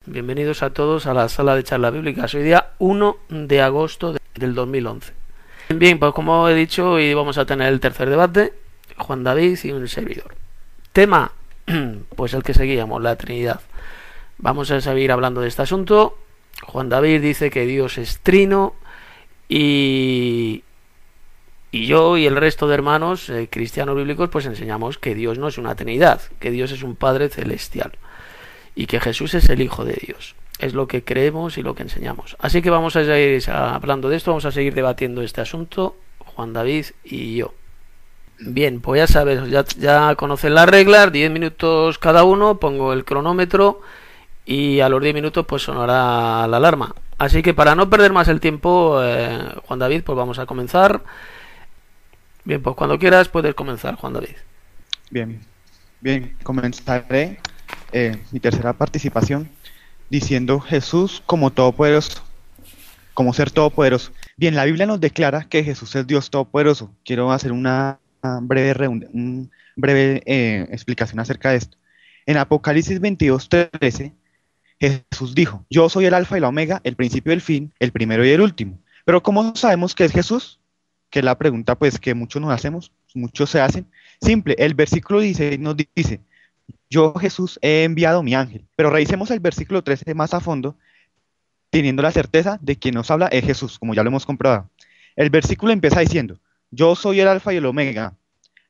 Bienvenidos a todos a la sala de charla bíblica. Hoy día 1 de agosto del 2011. Bien, pues como he dicho, hoy vamos a tener el tercer debate, Juan David y un servidor. Tema, pues el que seguíamos, la Trinidad. Vamos a seguir hablando de este asunto. Juan David dice que Dios es trino y yo y el resto de hermanos cristianos bíblicos pues enseñamos que Dios no es una Trinidad, que Dios es un Padre celestial y que Jesús es el Hijo de Dios. Es lo que creemos y lo que enseñamos. Así que vamos a seguir hablando de esto, vamos a seguir debatiendo este asunto, Juan David y yo. Bien, pues ya sabes, ya conocen las reglas, 10 minutos cada uno, pongo el cronómetro y a los 10 minutos pues sonará la alarma. Así que para no perder más el tiempo, Juan David, pues vamos a comenzar. Bien, pues cuando quieras puedes comenzar, Juan David. Bien, comenzaré mi tercera participación diciendo Jesús como todopoderoso, como ser todopoderoso. Bien, la Biblia nos declara que Jesús es Dios todopoderoso. Quiero hacer una breve explicación acerca de esto. En Apocalipsis 22:13, Jesús dijo, yo soy el alfa y la omega, el principio y el fin, el primero y el último. Pero ¿cómo sabemos que es Jesús? Que es la pregunta pues que muchos nos hacemos, muchos se hacen. Simple, el versículo 16 nos dice, yo Jesús he enviado mi ángel. Pero revisemos el versículo 13 más a fondo, teniendo la certeza de que nos habla es Jesús, como ya lo hemos comprobado. El versículo empieza diciendo, yo soy el alfa y el omega,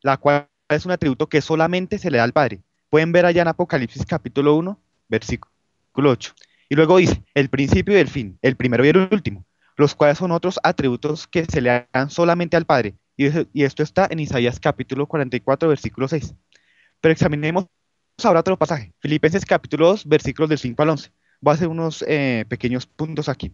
la cual es un atributo que solamente se le da al Padre. Pueden ver allá en Apocalipsis capítulo 1, versículo 8. Y luego dice, el principio y el fin, el primero y el último, los cuales son otros atributos que se le dan solamente al Padre. Y esto está en Isaías capítulo 44, versículo 6. Pero examinemos ahora otro pasaje, Filipenses capítulo 2, versículos del 5 al 11. Voy a hacer unos pequeños puntos aquí.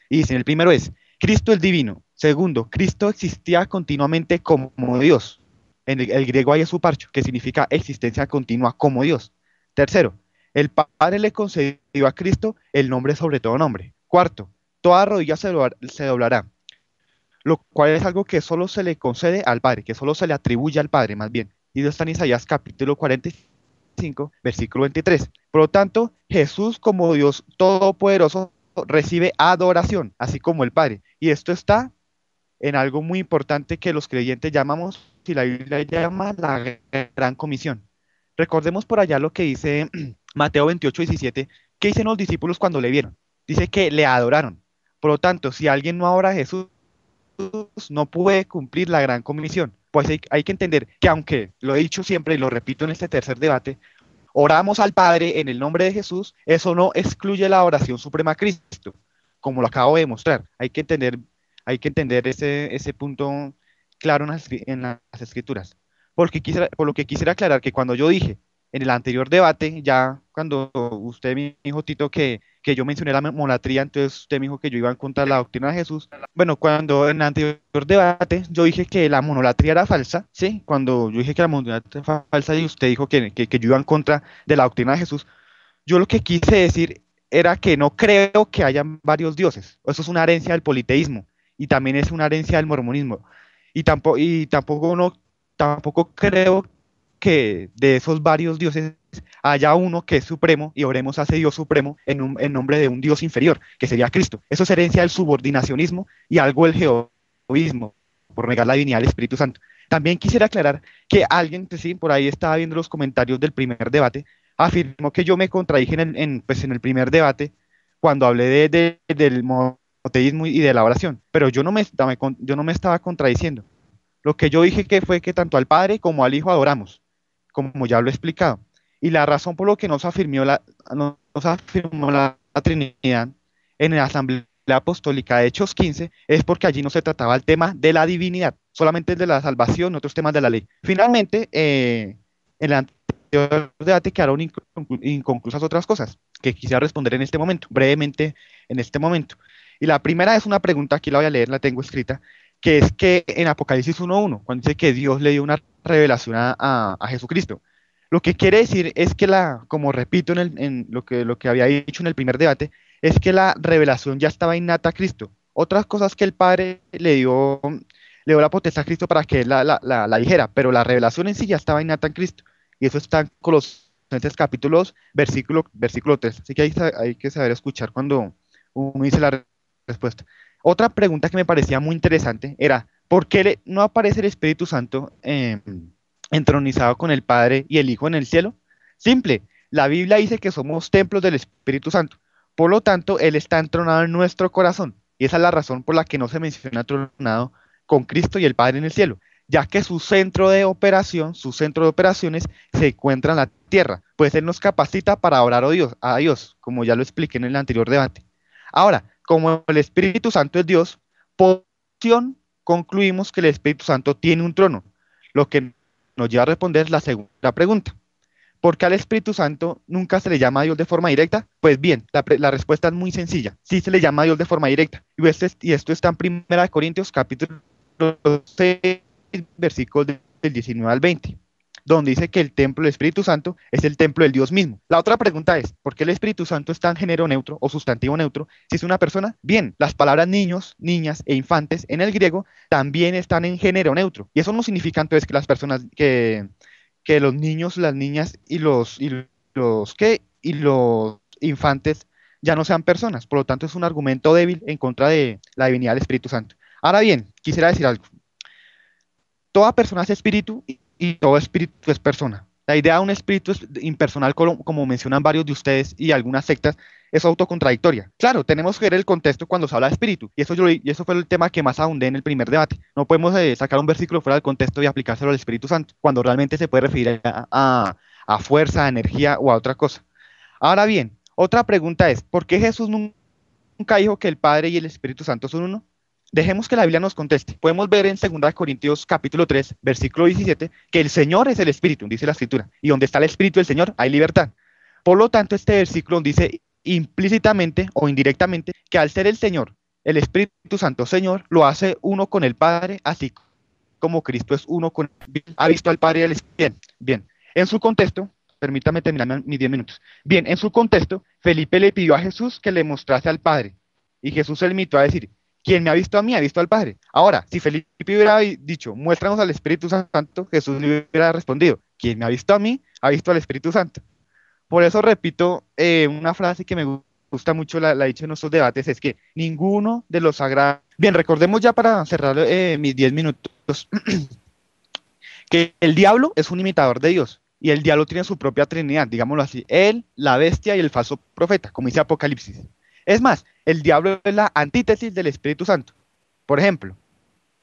Y dicen, el primero es, Cristo es divino. Segundo, Cristo existía continuamente como Dios. En el griego hay suparcho, que significa existencia continua como Dios. Tercero, el Padre le concedió a Cristo el nombre sobre todo nombre. Cuarto, toda rodilla se doblará, lo cual es algo que solo se le concede al Padre, que solo se le atribuye al Padre, más bien. Y eso está en Isaías capítulo 45, versículo 23. Por lo tanto, Jesús como Dios todopoderoso recibe adoración, así como el Padre. Y esto está en algo muy importante que los creyentes llamamos, si la Biblia llama, la gran comisión. Recordemos por allá lo que dice Mateo 28:17, ¿qué dicen los discípulos cuando le vieron? Dice que le adoraron. Por lo tanto, si alguien no adora a Jesús, no puede cumplir la gran comisión. Pues hay que entender que aunque lo he dicho siempre y lo repito en este tercer debate, oramos al Padre en el nombre de Jesús, eso no excluye la oración suprema a Cristo, como lo acabo de demostrar. Hay que entender ese punto claro en las Escrituras. Por lo que quisiera aclarar que cuando yo dije en el anterior debate, ya cuando usted me dijo, Tito, que yo mencioné la monolatría, entonces usted me dijo que yo iba en contra de la doctrina de Jesús. Bueno, cuando en el anterior debate yo dije que la monolatría era falsa, ¿sí? Cuando yo dije que la monolatría era falsa y usted dijo que yo iba en contra de la doctrina de Jesús, yo lo que quise decir era que no creo que hayan varios dioses. Eso es una herencia del politeísmo y también es una herencia del mormonismo. Tampoco creo que de esos varios dioses haya uno que es supremo y oremos a ese Dios supremo en nombre de un Dios inferior, que sería Cristo. Eso es herencia del subordinacionismo y algo del jehovismo, por negar la divinidad del Espíritu Santo. También quisiera aclarar que alguien, pues sí, por ahí estaba viendo los comentarios del primer debate, afirmó que yo me contradije en el primer debate cuando hablé del monoteísmo y de la oración, pero yo no me estaba contradiciendo. Lo que yo dije que fue que tanto al Padre como al Hijo adoramos, como ya lo he explicado. Y la razón por lo que nos afirmó la Trinidad en la Asamblea Apostólica de Hechos 15 es porque allí no se trataba el tema de la divinidad, solamente el de la salvación y otros temas de la ley. Finalmente, en el anterior debate quedaron inconclusas otras cosas que quisiera responder en este momento, brevemente en este momento. Y la primera es una pregunta, aquí la voy a leer, la tengo escrita, que es que en Apocalipsis 1:1, cuando dice que Dios le dio una revelación a Jesucristo, lo que quiere decir es que como repito en lo que había dicho en el primer debate, es que la revelación ya estaba innata a Cristo. Otras cosas que el Padre le dio le dio la potestad a Cristo para que él la dijera, pero la revelación en sí ya estaba innata en Cristo. Y eso está en Colosenses capítulo 2, versículo 3. Así que hay que saber escuchar cuando uno dice la respuesta. Otra pregunta que me parecía muy interesante era, ¿por qué no aparece el Espíritu Santo entronizado con el Padre y el Hijo en el cielo? Simple, la Biblia dice que somos templos del Espíritu Santo. Por lo tanto, Él está entronado en nuestro corazón. Y esa es la razón por la que no se menciona entronado con Cristo y el Padre en el cielo, ya que su centro de operaciones se encuentra en la tierra, pues Él nos capacita para orar a Dios, como ya lo expliqué en el anterior debate. Ahora, como el Espíritu Santo es Dios, por opción concluimos que el Espíritu Santo tiene un trono, lo que nos lleva a responder la segunda pregunta. ¿Por qué al Espíritu Santo nunca se le llama a Dios de forma directa? Pues bien, la respuesta es muy sencilla. Sí se le llama a Dios de forma directa. Y esto está en 1 Corintios capítulo 6, versículos del 19 al 20, donde dice que el templo del Espíritu Santo es el templo del Dios mismo. La otra pregunta es, ¿por qué el Espíritu Santo está en género neutro o sustantivo neutro si es una persona? Bien, las palabras niños, niñas e infantes en el griego también están en género neutro. Y eso no significa entonces que las personas, que los niños, las niñas y los infantes ya no sean personas. Por lo tanto, es un argumento débil en contra de la divinidad del Espíritu Santo. Ahora bien, quisiera decir algo. Toda persona es espíritu y todo espíritu es persona. La idea de un espíritu impersonal, como mencionan varios de ustedes y algunas sectas, es autocontradictoria. Claro, tenemos que ver el contexto cuando se habla de espíritu, y eso fue el tema que más abundé en el primer debate. No podemos sacar un versículo fuera del contexto y aplicárselo al Espíritu Santo, cuando realmente se puede referir a fuerza, a energía o a otra cosa. Ahora bien, otra pregunta es, ¿por qué Jesús nunca dijo que el Padre y el Espíritu Santo son uno? Dejemos que la Biblia nos conteste. Podemos ver en 2 Corintios capítulo 3, versículo 17, que el Señor es el Espíritu, dice la Escritura, y donde está el Espíritu del Señor hay libertad. Por lo tanto, este versículo dice implícitamente o indirectamente que al ser el Señor, el Espíritu Santo Señor, lo hace uno con el Padre, así como Cristo es uno con él. ¿Ha visto al Padre y al Espíritu? Bien. En su contexto, permítame terminar mis 10 minutos. Bien, en su contexto, Felipe le pidió a Jesús que le mostrase al Padre, y Jesús se limitó a decir, quien me ha visto a mí, ha visto al Padre. Ahora, si Felipe hubiera dicho, muéstranos al Espíritu Santo, Jesús le hubiera respondido, quien me ha visto a mí, ha visto al Espíritu Santo. Por eso repito una frase que me gusta mucho, la he dicho en nuestros debates, es que ninguno de los sagrados... Bien, recordemos ya para cerrar mis 10 minutos, que el diablo es un imitador de Dios, y el diablo tiene su propia trinidad, digámoslo así, él, la bestia y el falso profeta, como dice Apocalipsis. Es más, el diablo es la antítesis del Espíritu Santo. Por ejemplo,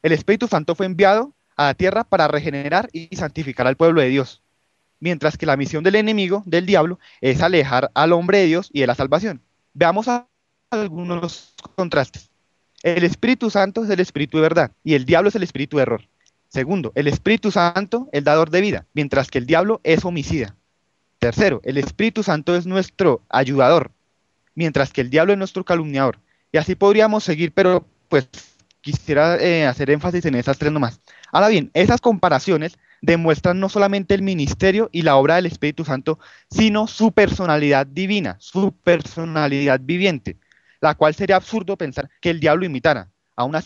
el Espíritu Santo fue enviado a la tierra para regenerar y santificar al pueblo de Dios, mientras que la misión del enemigo, del diablo, es alejar al hombre de Dios y de la salvación. Veamos algunos contrastes. El Espíritu Santo es el Espíritu de verdad y el diablo es el Espíritu de error. Segundo, el Espíritu Santo es el dador de vida, mientras que el diablo es homicida. Tercero, el Espíritu Santo es nuestro ayudador, mientras que el diablo es nuestro calumniador. Y así podríamos seguir, pero pues quisiera hacer énfasis en esas tres nomás. Ahora bien, esas comparaciones demuestran no solamente el ministerio y la obra del Espíritu Santo, sino su personalidad divina, su personalidad viviente, la cual sería absurdo pensar que el diablo imitara a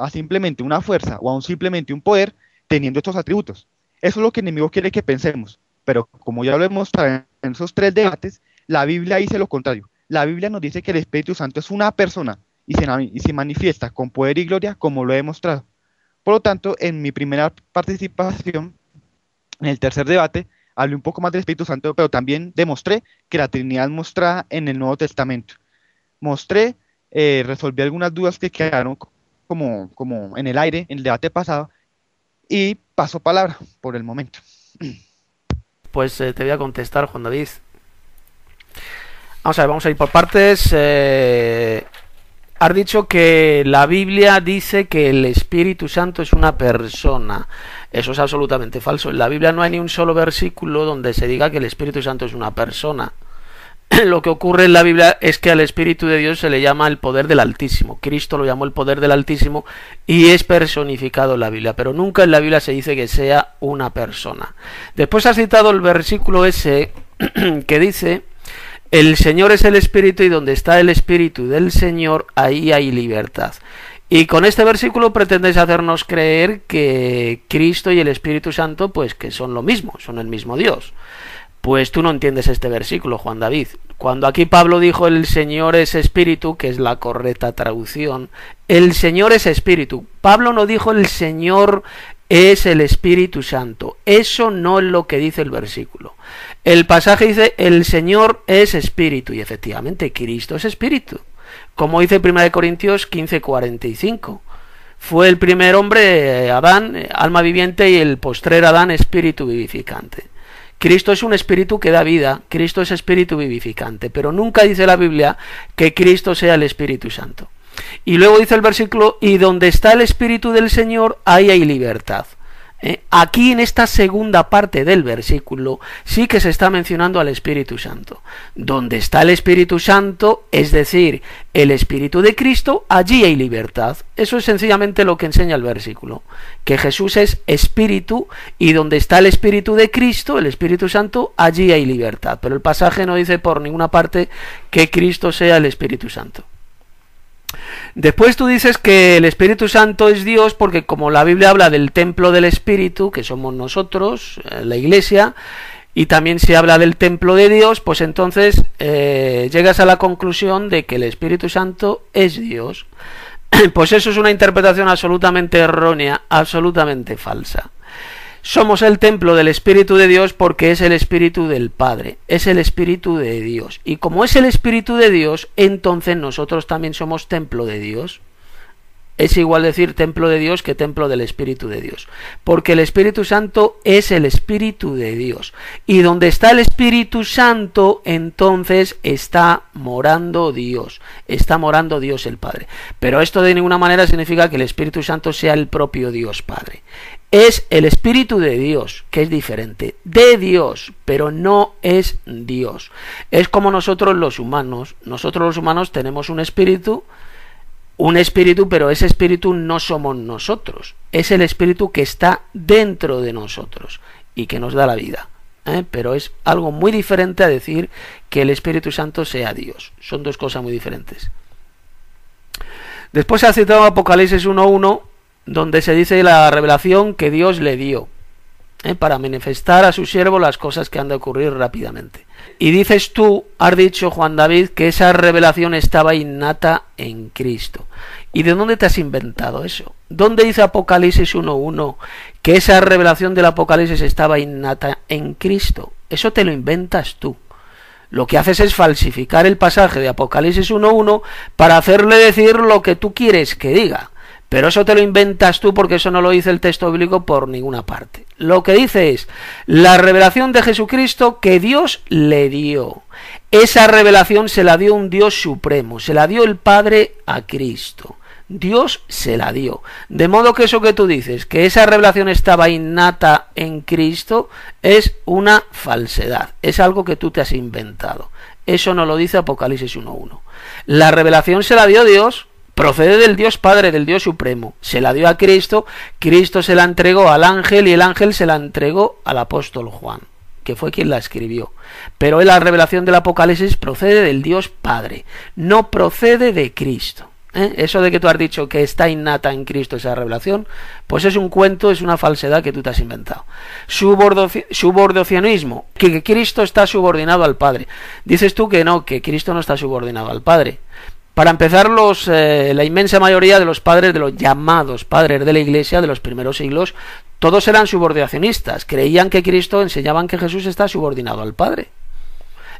simplemente una fuerza o a simplemente un poder teniendo estos atributos. Eso es lo que el enemigo quiere que pensemos, pero como ya lo hemos mostrado en esos tres debates, la Biblia dice lo contrario. La Biblia nos dice que el Espíritu Santo es una persona y se manifiesta con poder y gloria como lo he demostrado. Por lo tanto, en mi primera participación, en el tercer debate, hablé un poco más del Espíritu Santo, pero también demostré que la Trinidad es mostrada en el Nuevo Testamento. Resolví algunas dudas que quedaron como en el aire en el debate pasado y paso palabra por el momento. Pues te voy a contestar, Juan David. Vamos a ir por partes. Has dicho que la Biblia dice que el Espíritu Santo es una persona. Eso es absolutamente falso. En la Biblia no hay ni un solo versículo donde se diga que el Espíritu Santo es una persona. Lo que ocurre en la Biblia es que al Espíritu de Dios se le llama el poder del Altísimo. Cristo lo llamó el poder del Altísimo y es personificado en la Biblia, pero nunca en la Biblia se dice que sea una persona. Después ha citado el versículo ese que dice: el Señor es el Espíritu y donde está el Espíritu del Señor, ahí hay libertad. Y con este versículo pretendéis hacernos creer que Cristo y el Espíritu Santo, pues que son lo mismo, son el mismo Dios. Pues tú no entiendes este versículo, Juan David. Cuando aquí Pablo dijo el Señor es Espíritu, que es la correcta traducción, el Señor es Espíritu. Pablo no dijo el Señor es el Espíritu Santo. Eso no es lo que dice el versículo. El pasaje dice el Señor es Espíritu, y efectivamente Cristo es Espíritu. Como dice 1 Corintios 15:45. Fue el primer hombre, Adán, alma viviente, y el postrer Adán, espíritu vivificante. Cristo es un espíritu que da vida, Cristo es espíritu vivificante, pero nunca dice la Biblia que Cristo sea el Espíritu Santo. Y luego dice el versículo, y donde está el Espíritu del Señor, ahí hay libertad. Aquí en esta segunda parte del versículo sí que se está mencionando al Espíritu Santo. Donde está el Espíritu Santo, es decir, el Espíritu de Cristo, allí hay libertad. Eso es sencillamente lo que enseña el versículo, que Jesús es Espíritu, y donde está el Espíritu de Cristo, el Espíritu Santo, allí hay libertad. Pero el pasaje no dice por ninguna parte que Cristo sea el Espíritu Santo. Después tú dices que el Espíritu Santo es Dios porque como la Biblia habla del templo del Espíritu, que somos nosotros, la Iglesia, y también se habla del templo de Dios, pues entonces llegas a la conclusión de que el Espíritu Santo es Dios. Pues eso es una interpretación absolutamente errónea, absolutamente falsa. Somos el templo del Espíritu de Dios porque es el Espíritu del Padre, es el Espíritu de Dios. Y como es el Espíritu de Dios, entonces nosotros también somos templo de Dios. Es igual decir templo de Dios que templo del Espíritu de Dios. Porque el Espíritu Santo es el Espíritu de Dios. Y donde está el Espíritu Santo, entonces está morando Dios. Está morando Dios el Padre. Pero esto de ninguna manera significa que el Espíritu Santo sea el propio Dios Padre. Es el Espíritu de Dios, que es diferente, de Dios, pero no es Dios. Es como nosotros los humanos tenemos un espíritu, pero ese espíritu no somos nosotros, es el espíritu que está dentro de nosotros y que nos da la vida. Pero es algo muy diferente a decir que el Espíritu Santo sea Dios, son dos cosas muy diferentes. Después se ha citado Apocalipsis 1:1, donde se dice la revelación que Dios le dio para manifestar a su siervo las cosas que han de ocurrir rápidamente. Y dices tú, has dicho Juan David, que esa revelación estaba innata en Cristo. ¿Y de dónde te has inventado eso? ¿Dónde dice Apocalipsis 1:1 que esa revelación del Apocalipsis estaba innata en Cristo? Eso te lo inventas tú. Lo que haces es falsificar el pasaje de Apocalipsis 1:1 para hacerle decir lo que tú quieres que diga. Pero eso te lo inventas tú porque eso no lo dice el texto bíblico por ninguna parte. Lo que dice es la revelación de Jesucristo que Dios le dio. Esa revelación se la dio un Dios supremo, se la dio el Padre a Cristo. Dios se la dio. De modo que eso que tú dices, que esa revelación estaba innata en Cristo, es una falsedad. Es algo que tú te has inventado. Eso no lo dice Apocalipsis 1:1. La revelación se la dio Dios. Procede del Dios Padre, del Dios Supremo. Se la dio a Cristo, Cristo se la entregó al ángel y el ángel se la entregó al apóstol Juan, que fue quien la escribió. Pero la revelación del Apocalipsis procede del Dios Padre, no procede de Cristo. Eso de que tú has dicho que está innata en Cristo esa revelación, pues es un cuento, es una falsedad que tú te has inventado. Subordinacionismo, que Cristo está subordinado al Padre. Dices tú que no, que Cristo no está subordinado al Padre. Para empezar, la inmensa mayoría de los padres, de los llamados padres de la Iglesia de los primeros siglos, todos eran subordinacionistas. Creían que Cristo, enseñaban que Jesús está subordinado al Padre.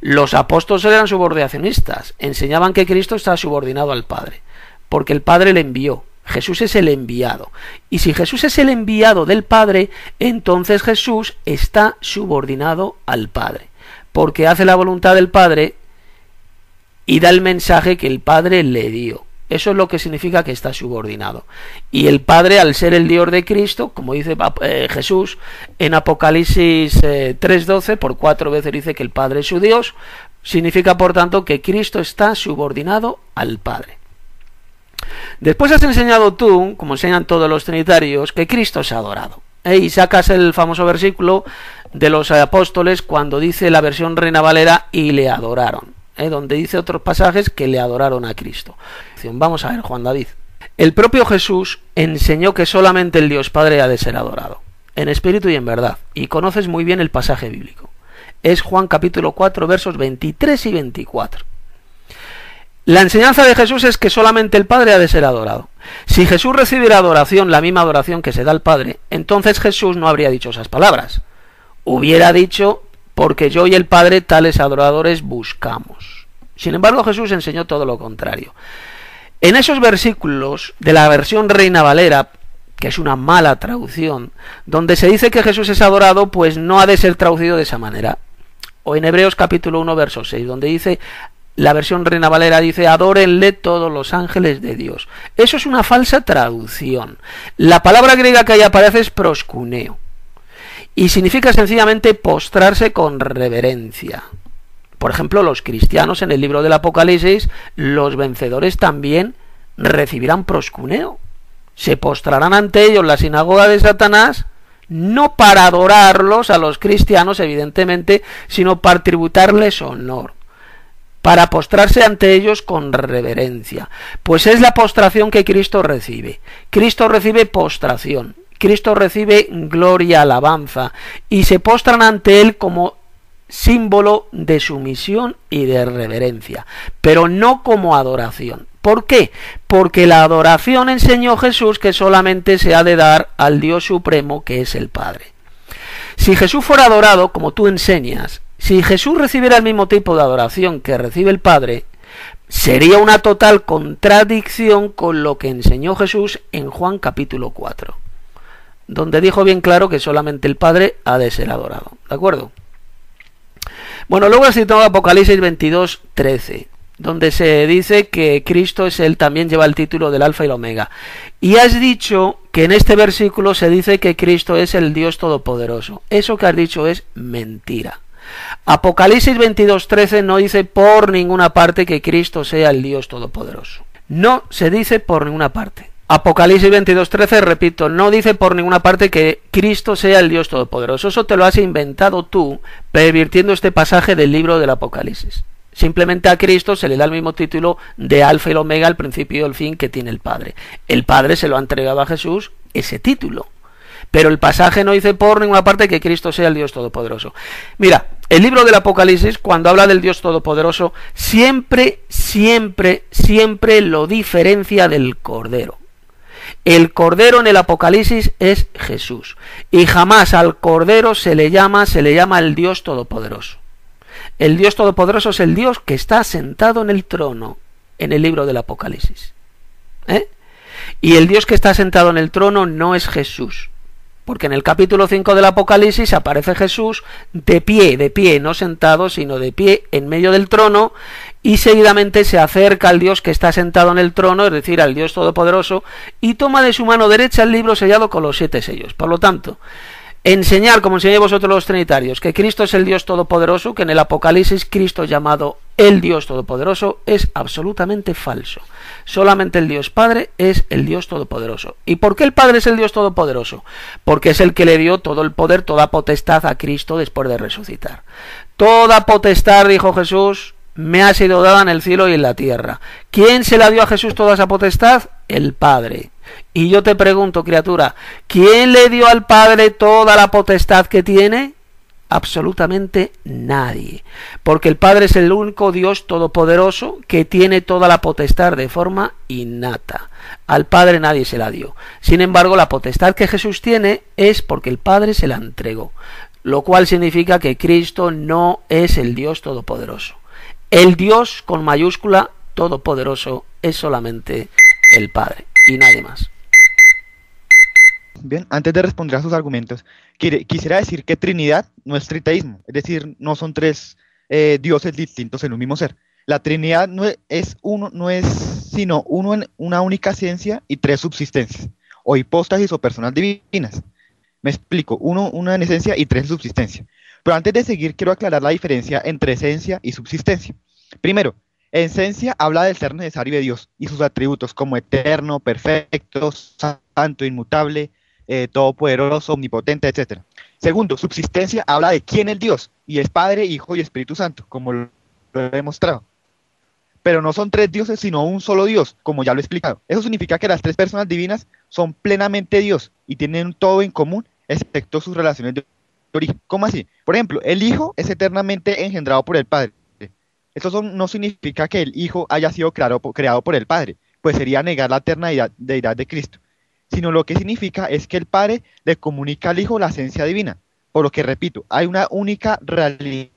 Los apóstoles eran subordinacionistas, enseñaban que Cristo está subordinado al Padre, porque el Padre le envió. Jesús es el enviado. Y si Jesús es el enviado del Padre, entonces Jesús está subordinado al Padre, porque hace la voluntad del Padre y da el mensaje que el Padre le dio. Eso es lo que significa que está subordinado. Y el Padre, al ser el Dios de Cristo, como dice Jesús en Apocalipsis 3:12, por 4 veces dice que el Padre es su Dios, significa por tanto que Cristo está subordinado al Padre. Después has enseñado tú, como enseñan todos los trinitarios, que Cristo es adorado. Y sacas el famoso versículo de los apóstoles cuando dice la versión Reina Valera, y le adoraron. Donde dice otros pasajes que le adoraron a Cristo. Vamos a ver, Juan David, El propio Jesús enseñó que solamente el Dios Padre ha de ser adorado, en espíritu y en verdad, y conoces muy bien el pasaje bíblico. Es Juan capítulo 4, versos 23 y 24. La enseñanza de Jesús es que solamente el Padre ha de ser adorado. Si Jesús recibiera adoración, la misma adoración que se da al Padre, entonces Jesús no habría dicho esas palabras. Hubiera dicho, porque yo y el Padre tales adoradores buscamos. Sin embargo, Jesús enseñó todo lo contrario. En esos versículos de la versión Reina Valera, que es una mala traducción, donde se dice que Jesús es adorado, pues no ha de ser traducido de esa manera. O en Hebreos capítulo 1, verso 6, donde dice, la versión Reina Valera dice, adórenle todos los ángeles de Dios. Eso es una falsa traducción. La palabra griega que ahí aparece es proskuneo, y significa sencillamente postrarse con reverencia. Por ejemplo, los cristianos en el libro del Apocalipsis, los vencedores también recibirán proskuneo. Se postrarán ante ellos la sinagoga de Satanás, no para adorarlos a los cristianos, evidentemente, sino para tributarles honor, para postrarse ante ellos con reverencia. Pues es la postración que Cristo recibe. Cristo recibe postración, Cristo recibe gloria, alabanza, y se postran ante Él como símbolo de sumisión y de reverencia, pero no como adoración. ¿Por qué? Porque la adoración enseñó Jesús que solamente se ha de dar al Dios supremo, que es el Padre. Si Jesús fuera adorado, como tú enseñas, si Jesús recibiera el mismo tipo de adoración que recibe el Padre, sería una total contradicción con lo que enseñó Jesús en Juan capítulo 4, donde dijo bien claro que solamente el Padre ha de ser adorado. ¿De acuerdo? Bueno, luego he citado Apocalipsis 22, 13, donde se dice que Cristo es Él, también lleva el título del Alfa y la Omega. Y has dicho que en este versículo se dice que Cristo es el Dios Todopoderoso. Eso que has dicho es mentira. Apocalipsis 22, 13 no dice por ninguna parte que Cristo sea el Dios Todopoderoso. No se dice por ninguna parte. Apocalipsis 22:13, repito, no dice por ninguna parte que Cristo sea el Dios Todopoderoso. Eso te lo has inventado tú, pervirtiendo este pasaje del libro del Apocalipsis. Simplemente a Cristo se le da el mismo título de Alfa y el Omega, el principio y el fin, que tiene el Padre. El Padre se lo ha entregado a Jesús ese título. Pero el pasaje no dice por ninguna parte que Cristo sea el Dios Todopoderoso. Mira, el libro del Apocalipsis, cuando habla del Dios Todopoderoso, siempre lo diferencia del Cordero. El Cordero en el Apocalipsis es Jesús, y jamás al Cordero se le llama el Dios Todopoderoso. El Dios Todopoderoso es el Dios que está sentado en el trono en el libro del Apocalipsis. Y el Dios que está sentado en el trono no es Jesús, porque en el capítulo 5 del Apocalipsis aparece Jesús de pie, no sentado, sino de pie en medio del trono, y seguidamente se acerca al Dios que está sentado en el trono, es decir, al Dios Todopoderoso, y toma de su mano derecha el libro sellado con los 7 sellos. Por lo tanto, enseñar, como enseñáis vosotros los trinitarios, que Cristo es el Dios Todopoderoso, que en el Apocalipsis Cristo es llamado el Dios Todopoderoso, es absolutamente falso. Solamente el Dios Padre es el Dios Todopoderoso. ¿Y por qué el Padre es el Dios Todopoderoso? Porque es el que le dio todo el poder, toda potestad a Cristo después de resucitar. Toda potestad, dijo Jesús, me ha sido dada en el cielo y en la tierra. ¿Quién se la dio a Jesús toda esa potestad? El Padre. Y yo te pregunto, criatura, ¿quién le dio al Padre toda la potestad que tiene? Absolutamente nadie, porque el Padre es el único Dios todopoderoso que tiene toda la potestad de forma innata. Al Padre nadie se la dio. Sin embargo, la potestad que Jesús tiene es porque el Padre se la entregó, lo cual significa que Cristo no es el Dios todopoderoso. El Dios con mayúscula todopoderoso es solamente el Padre y nadie más. Bien, antes de responder a sus argumentos, quisiera decir que Trinidad no es triteísmo, es decir, no son tres dioses distintos en un mismo ser. La Trinidad no es sino uno en una única ciencia y tres subsistencias, o hipóstasis o personas divinas. Me explico, una en esencia y tres en subsistencia. Pero antes de seguir, quiero aclarar la diferencia entre esencia y subsistencia. Primero, esencia habla del ser necesario de Dios y sus atributos como eterno, perfecto, santo, inmutable, todopoderoso, omnipotente, etc. Segundo, subsistencia habla de quién es Dios, y es Padre, Hijo y Espíritu Santo, como lo he demostrado. pero no son tres dioses, sino un solo Dios, como ya lo he explicado. Eso significa que las tres personas divinas son plenamente Dios y tienen todo en común, excepto sus relaciones de origen. ¿Cómo así? Por ejemplo, el Hijo es eternamente engendrado por el Padre. No significa que el Hijo haya sido creado por el Padre, pues sería negar la eterna deidad de Cristo, sino lo que significa es que el Padre le comunica al Hijo la esencia divina. Por lo que, repito, hay una única realidad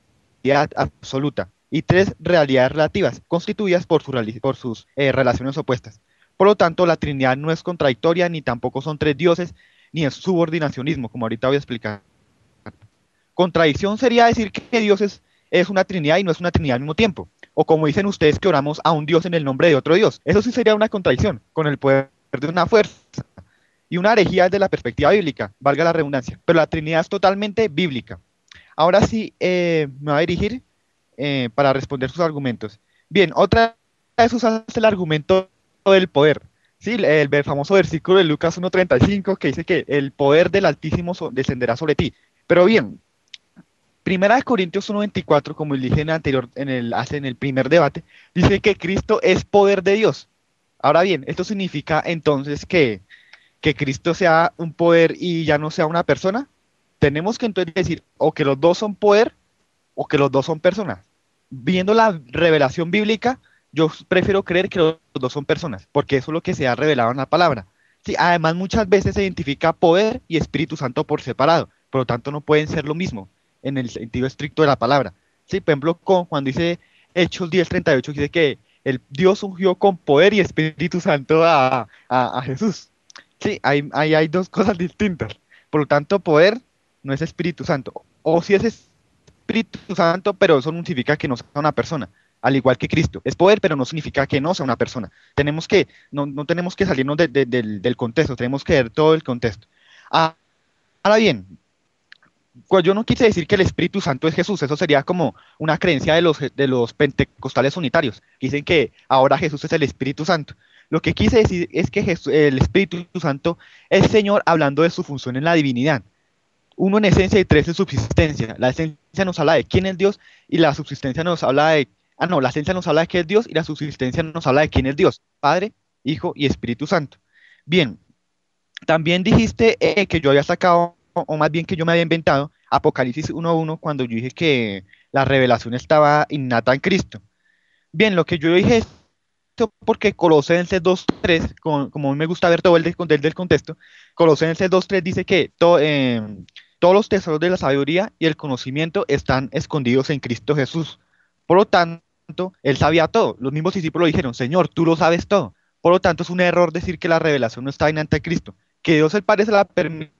absoluta y tres realidades relativas, constituidas por sus relaciones opuestas. Por lo tanto, la Trinidad no es contradictoria, ni tampoco son tres dioses, ni es subordinacionismo, como ahorita voy a explicar. Contradicción sería decir que Dios es una Trinidad y no es una Trinidad al mismo tiempo. O como dicen ustedes, que oramos a un Dios en el nombre de otro Dios. Eso sí sería una contradicción, con el poder de una fuerza. Y una herejía desde la perspectiva bíblica, valga la redundancia. Pero la Trinidad es totalmente bíblica. Ahora sí, me voy a dirigir para responder sus argumentos. Bien, otra vez usaste el argumento del poder. Sí, el famoso versículo de Lucas 1:35 que dice que el poder del Altísimo descenderá sobre ti. Pero bien, Primera de Corintios 1:24, como dije en el primer debate, dice que Cristo es poder de Dios. Ahora bien, esto significa entonces que Cristo sea un poder y ya no sea una persona. Tenemos que entonces decir o que los dos son poder o que los dos son personas. Viendo la revelación bíblica, yo prefiero creer que los dos son personas, porque eso es lo que se ha revelado en la palabra. Sí, además, muchas veces se identifica poder y Espíritu Santo por separado, por lo tanto no pueden ser lo mismo en el sentido estricto de la palabra. Sí, por ejemplo, cuando dice Hechos 10:38, dice que el Dios ungió con poder y Espíritu Santo a Jesús. Sí, hay dos cosas distintas. Por lo tanto, poder no es Espíritu Santo. O si es Espíritu Santo, pero eso no significa que no sea una persona. Al igual que Cristo. Es poder, pero no significa que no sea una persona. No tenemos que salirnos del contexto, tenemos que ver todo el contexto. Ahora bien, pues yo no quise decir que el Espíritu Santo es Jesús, eso sería como una creencia de los pentecostales unitarios, que dicen que ahora Jesús es el Espíritu Santo. Lo que quise decir es que el Espíritu Santo es Señor hablando de su función en la divinidad. Uno en esencia y tres en subsistencia. La esencia nos habla de quién es Dios y la subsistencia nos habla de... la esencia nos habla de qué es Dios y la subsistencia nos habla de quién es Dios. Padre, Hijo y Espíritu Santo. Bien, también dijiste que yo había sacado, o más bien que yo me había inventado, Apocalipsis 1:1 cuando yo dije que la revelación estaba innata en Cristo. Bien, lo que yo dije es porque Colosenses 2:3, como a mí me gusta ver todo del contexto, Colosenses 2:3 dice que todos los tesoros de la sabiduría y el conocimiento están escondidos en Cristo Jesús. Por lo tanto, él sabía todo. Los mismos discípulos dijeron, Señor, tú lo sabes todo. Por lo tanto, es un error decir que la revelación no está innata en Cristo. Que Dios el Padre se la permitió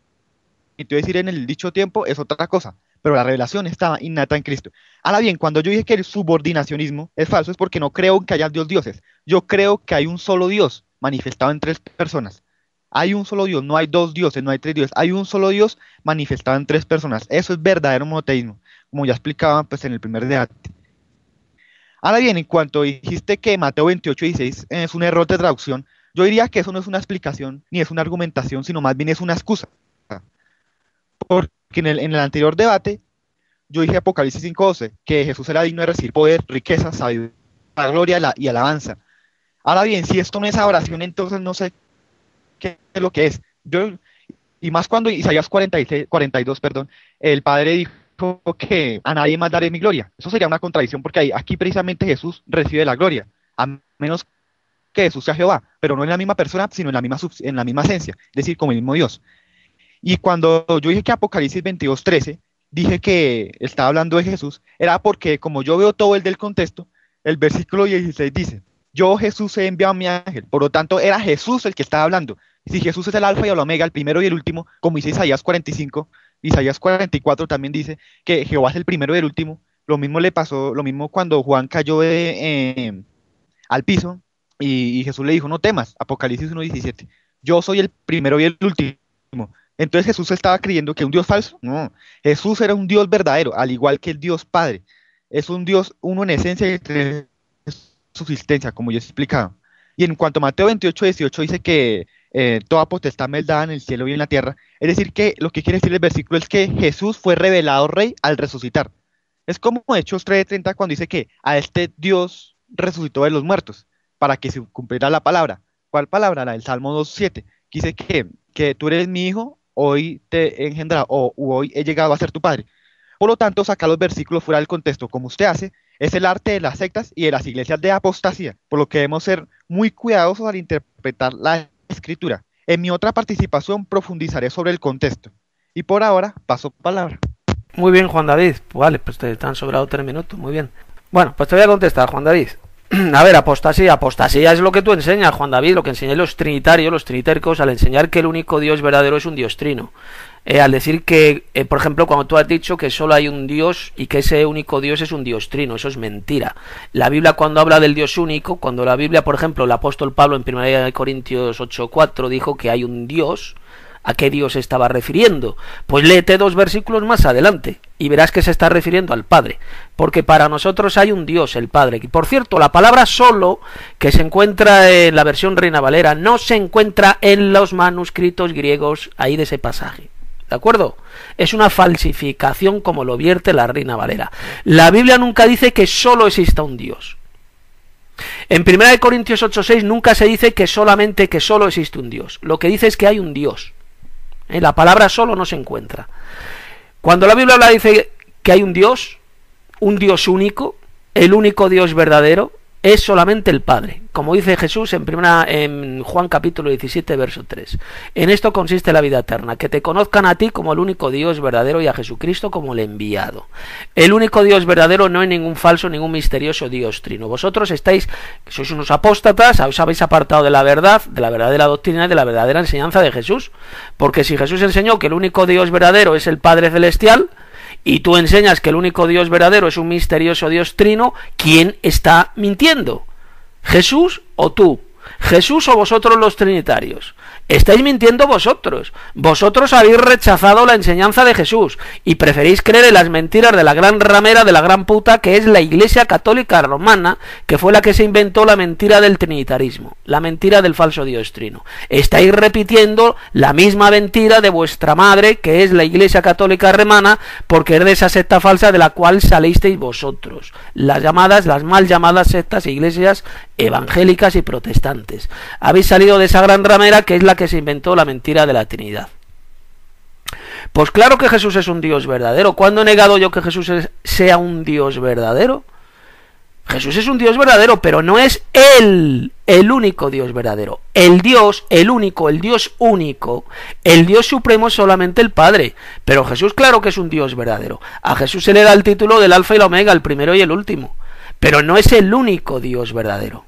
decir en el dicho tiempo es otra cosa, pero la revelación estaba innata en Cristo. Ahora bien, cuando yo dije que el subordinacionismo es falso, es porque no creo que haya dioses. Yo creo que hay un solo Dios manifestado en tres personas. Hay un solo Dios, no hay dos dioses, no hay tres dioses. Hay un solo Dios manifestado en tres personas. Eso es verdadero monoteísmo, como ya explicaba pues, en el primer debate. Ahora bien, en cuanto dijiste que Mateo 28:16 es un error de traducción, yo diría que eso no es una explicación ni es una argumentación, sino más bien es una excusa. Porque en el anterior debate yo dije Apocalipsis 5:12, que Jesús era digno de recibir poder, riqueza, sabiduría, gloria y alabanza. Ahora bien, si esto no es adoración, entonces no sé qué es lo que es. Y más cuando Isaías 42, el Padre dijo que a nadie más daré mi gloria. Eso sería una contradicción porque aquí precisamente Jesús recibe la gloria, a menos que Jesús sea Jehová, pero no en la misma persona, sino en la misma esencia, es decir, como el mismo Dios. Y cuando yo dije que Apocalipsis 22:13, dije que estaba hablando de Jesús, era porque como yo veo todo el del contexto, el versículo 16 dice, yo Jesús he enviado a mi ángel, por lo tanto era Jesús el que estaba hablando. Si Jesús es el alfa y el omega, el primero y el último, como dice Isaías 45, Isaías 44 también dice que Jehová es el primero y el último. Lo mismo le pasó, lo mismo cuando Juan cayó al piso y Jesús le dijo, no temas, Apocalipsis 1:17, yo soy el primero y el último. Entonces Jesús estaba creyendo que un Dios falso. No, Jesús era un Dios verdadero, al igual que el Dios Padre. Es un Dios uno en esencia y en subsistencia, como yo he explicado. Y en cuanto a Mateo 28:18 dice que toda potestad me es dada en el cielo y en la tierra. Es decir, que lo que quiere decir el versículo es que Jesús fue revelado rey al resucitar. Es como Hechos 3:30 cuando dice que a este Dios resucitó de los muertos, para que se cumpliera la palabra. ¿Cuál palabra? La del Salmo 2:7, que dice que tú eres mi hijo, hoy te he engendrado, o hoy he llegado a ser tu padre. Por lo tanto, sacar los versículos fuera del contexto, como usted hace, es el arte de las sectas y de las iglesias de apostasía, por lo que debemos ser muy cuidadosos al interpretar la escritura. En mi otra participación profundizaré sobre el contexto. Y por ahora, paso palabra. Muy bien, Juan David. Vale, pues te han sobrado 3 minutos, muy bien. Bueno, pues te voy a contestar, Juan David. A ver, apostasía es lo que tú enseñas, Juan David, lo que enseñan los trinitarios, los trinitéricos, al enseñar que el único Dios verdadero es un Dios trino. Al decir que, por ejemplo, cuando tú has dicho que solo hay un Dios y que ese único Dios es un Dios trino, eso es mentira. La Biblia, cuando habla del Dios único, cuando la Biblia, por ejemplo, el apóstol Pablo en 1 Corintios 8:4 dijo que hay un Dios, ¿a qué Dios se estaba refiriendo? Pues léete 2 versículos más adelante y verás que se está refiriendo al Padre, porque para nosotros hay un Dios, el Padre. Y por cierto, la palabra solo, que se encuentra en la versión Reina Valera, no se encuentra en los manuscritos griegos ahí de ese pasaje. ¿De acuerdo? Es una falsificación como lo vierte la Reina Valera. La Biblia nunca dice que solo exista un Dios. En 1 Corintios 8:6 nunca se dice que solo existe un Dios. Lo que dice es que hay un Dios. La palabra solo no se encuentra. Cuando la Biblia dice que hay un Dios único, el único Dios verdadero, es solamente el Padre, como dice Jesús en Juan capítulo 17, verso 3. En esto consiste la vida eterna, que te conozcan a ti como el único Dios verdadero y a Jesucristo como el enviado. El único Dios verdadero, no hay ningún falso, ningún misterioso Dios trino. Vosotros sois unos apóstatas, os habéis apartado de la verdad, de la verdadera doctrina y de la verdadera enseñanza de Jesús, porque si Jesús enseñó que el único Dios verdadero es el Padre Celestial, y tú enseñas que el único Dios verdadero es un misterioso Dios trino, ¿quién está mintiendo? ¿Jesús o tú? ¿Jesús o vosotros los trinitarios? Estáis mintiendo vosotros. Vosotros habéis rechazado la enseñanza de Jesús y preferís creer en las mentiras de la gran ramera, de la gran puta, que es la Iglesia Católica Romana, que fue la que se inventó la mentira del trinitarismo, la mentira del falso Dios trino. Estáis repitiendo la misma mentira de vuestra madre, que es la Iglesia Católica Romana, porque es de esa secta falsa de la cual salisteis vosotros, las mal llamadas sectas e iglesias evangélicas y protestantes. Habéis salido de esa gran ramera que es la que se inventó la mentira de la Trinidad. Pues claro que Jesús es un Dios verdadero. ¿Cuándo he negado yo que Jesús sea un Dios verdadero? Jesús es un Dios verdadero, pero no es el único Dios verdadero. El Dios, el único, el Dios único, el Dios supremo es solamente el Padre. Pero Jesús claro que es un Dios verdadero. A Jesús se le da el título del Alfa y la Omega, el primero y el último. Pero no es el único Dios verdadero.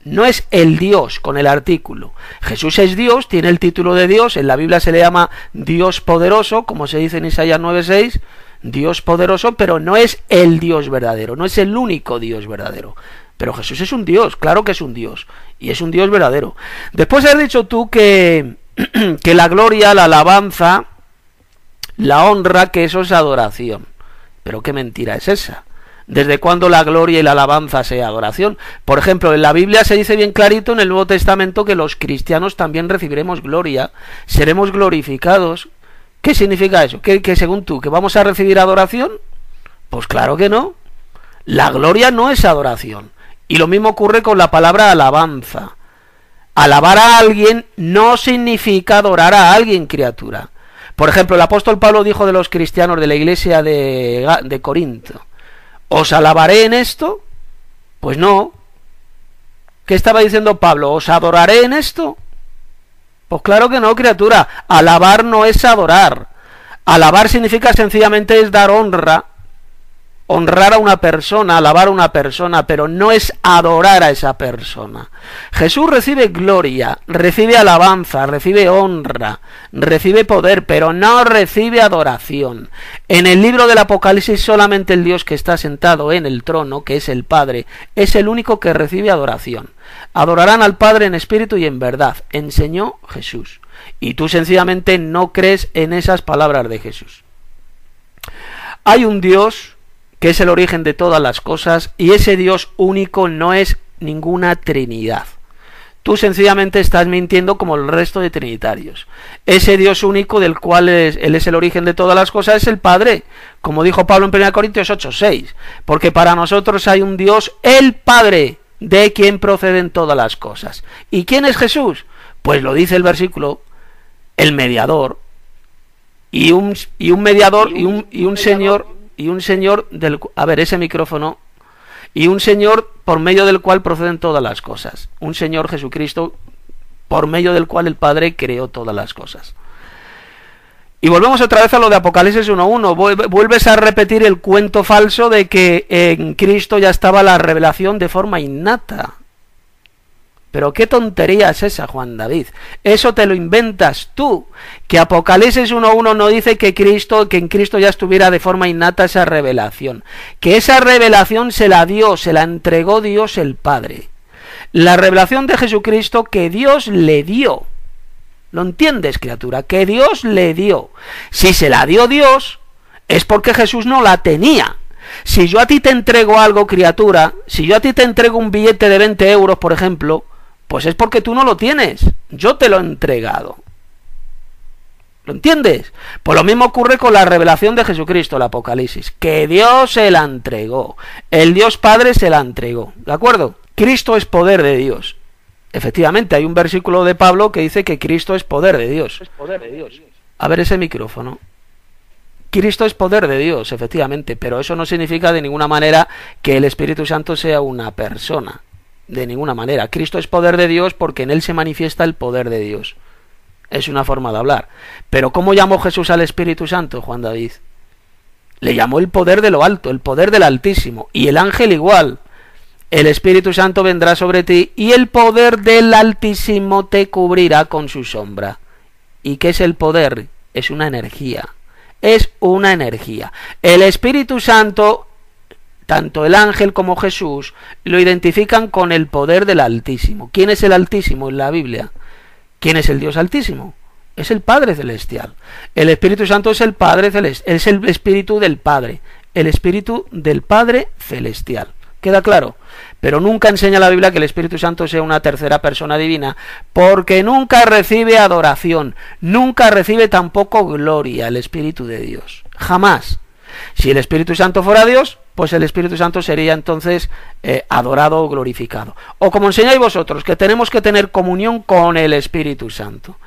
No es el Dios con el artículo. Jesús es Dios, tiene el título de Dios, en la Biblia se le llama Dios poderoso, como se dice en Isaías 9:6, Dios poderoso, pero no es el Dios verdadero, no es el único Dios verdadero. Pero Jesús es un Dios, claro que es un Dios, y es un Dios verdadero. Después has dicho tú que la gloria, la alabanza, la honra, que eso es adoración. Pero qué mentira es esa. ¿Desde cuándo la gloria y la alabanza sea adoración? Por ejemplo, en la Biblia se dice bien clarito en el Nuevo Testamento que los cristianos también recibiremos gloria, seremos glorificados. ¿Qué significa eso? ¿Que según tú, que vamos a recibir adoración? Pues claro que no. La gloria no es adoración. Y lo mismo ocurre con la palabra alabanza. Alabar a alguien no significa adorar a alguien, criatura. Por ejemplo, el apóstol Pablo dijo de los cristianos de la iglesia de Corinto: ¿os alabaré en esto? Pues no. ¿Qué estaba diciendo Pablo? ¿Os adoraré en esto? Pues claro que no, criatura. Alabar no es adorar. Alabar significa sencillamente es dar honra, honrar a una persona, alabar a una persona, pero no es adorar a esa persona. Jesús recibe gloria, recibe alabanza, recibe honra, recibe poder, pero no recibe adoración. En el libro del Apocalipsis solamente el Dios que está sentado en el trono, que es el Padre, es el único que recibe adoración. Adorarán al Padre en espíritu y en verdad, enseñó Jesús. Y tú sencillamente no crees en esas palabras de Jesús. Hay un Dios que es el origen de todas las cosas, y ese Dios único no es ninguna trinidad. tú sencillamente estás mintiendo como el resto de trinitarios. Ese Dios único del cual Él es el origen de todas las cosas es el Padre, como dijo Pablo en 1 Corintios 8:6, porque para nosotros hay un Dios, el Padre, de quien proceden todas las cosas. ¿Y quién es Jesús? Pues lo dice el versículo, el mediador, y un mediador y un señor del, a ver, ese micrófono, y un Señor por medio del cual proceden todas las cosas. Un Señor Jesucristo por medio del cual el Padre creó todas las cosas. Y volvemos otra vez a lo de Apocalipsis 1:1. Vuelves a repetir el cuento falso de que en Cristo ya estaba la revelación de forma innata. Pero qué tontería es esa, Juan David. Eso te lo inventas tú. Que Apocalipsis 1:1 no dice que en Cristo ya estuviera de forma innata esa revelación. Que esa revelación se la dio, se la entregó Dios el Padre. La revelación de Jesucristo que Dios le dio. ¿Lo entiendes, criatura? Que Dios le dio. Si se la dio Dios, es porque Jesús no la tenía. Si yo a ti te entrego algo, criatura, si yo a ti te entrego un billete de 20 euros, por ejemplo, pues es porque tú no lo tienes. Yo te lo he entregado. ¿Lo entiendes? Pues lo mismo ocurre con la revelación de Jesucristo, el Apocalipsis. Que Dios se la entregó. El Dios Padre se la entregó. ¿De acuerdo? Cristo es poder de Dios. Efectivamente, hay un versículo de Pablo que dice que Cristo es poder de Dios. A ver ese micrófono. Cristo es poder de Dios, efectivamente, pero eso no significa de ninguna manera que el Espíritu Santo sea una persona. De ninguna manera. Cristo es poder de Dios porque en Él se manifiesta el poder de Dios. Es una forma de hablar. Pero ¿cómo llamó Jesús al Espíritu Santo, Juan David? Le llamó el poder de lo alto, el poder del Altísimo. Y el ángel igual. El Espíritu Santo vendrá sobre ti y el poder del Altísimo te cubrirá con su sombra. ¿Y qué es el poder? Es una energía. Es una energía. El Espíritu Santo, tanto el ángel como Jesús, lo identifican con el poder del Altísimo. ¿Quién es el Altísimo en la Biblia? ¿Quién es el Dios Altísimo? Es el Padre Celestial. El Espíritu Santo es el Padre Celestial, es el Espíritu del Padre, el Espíritu del Padre Celestial. ¿Queda claro? Pero nunca enseña la Biblia que el Espíritu Santo sea una tercera persona divina, porque nunca recibe adoración, nunca recibe tampoco gloria el Espíritu de Dios. Jamás. Si el Espíritu Santo fuera Dios, pues el Espíritu Santo sería entonces adorado o glorificado. O como enseñáis vosotros, que tenemos que tener comunión con el Espíritu Santo.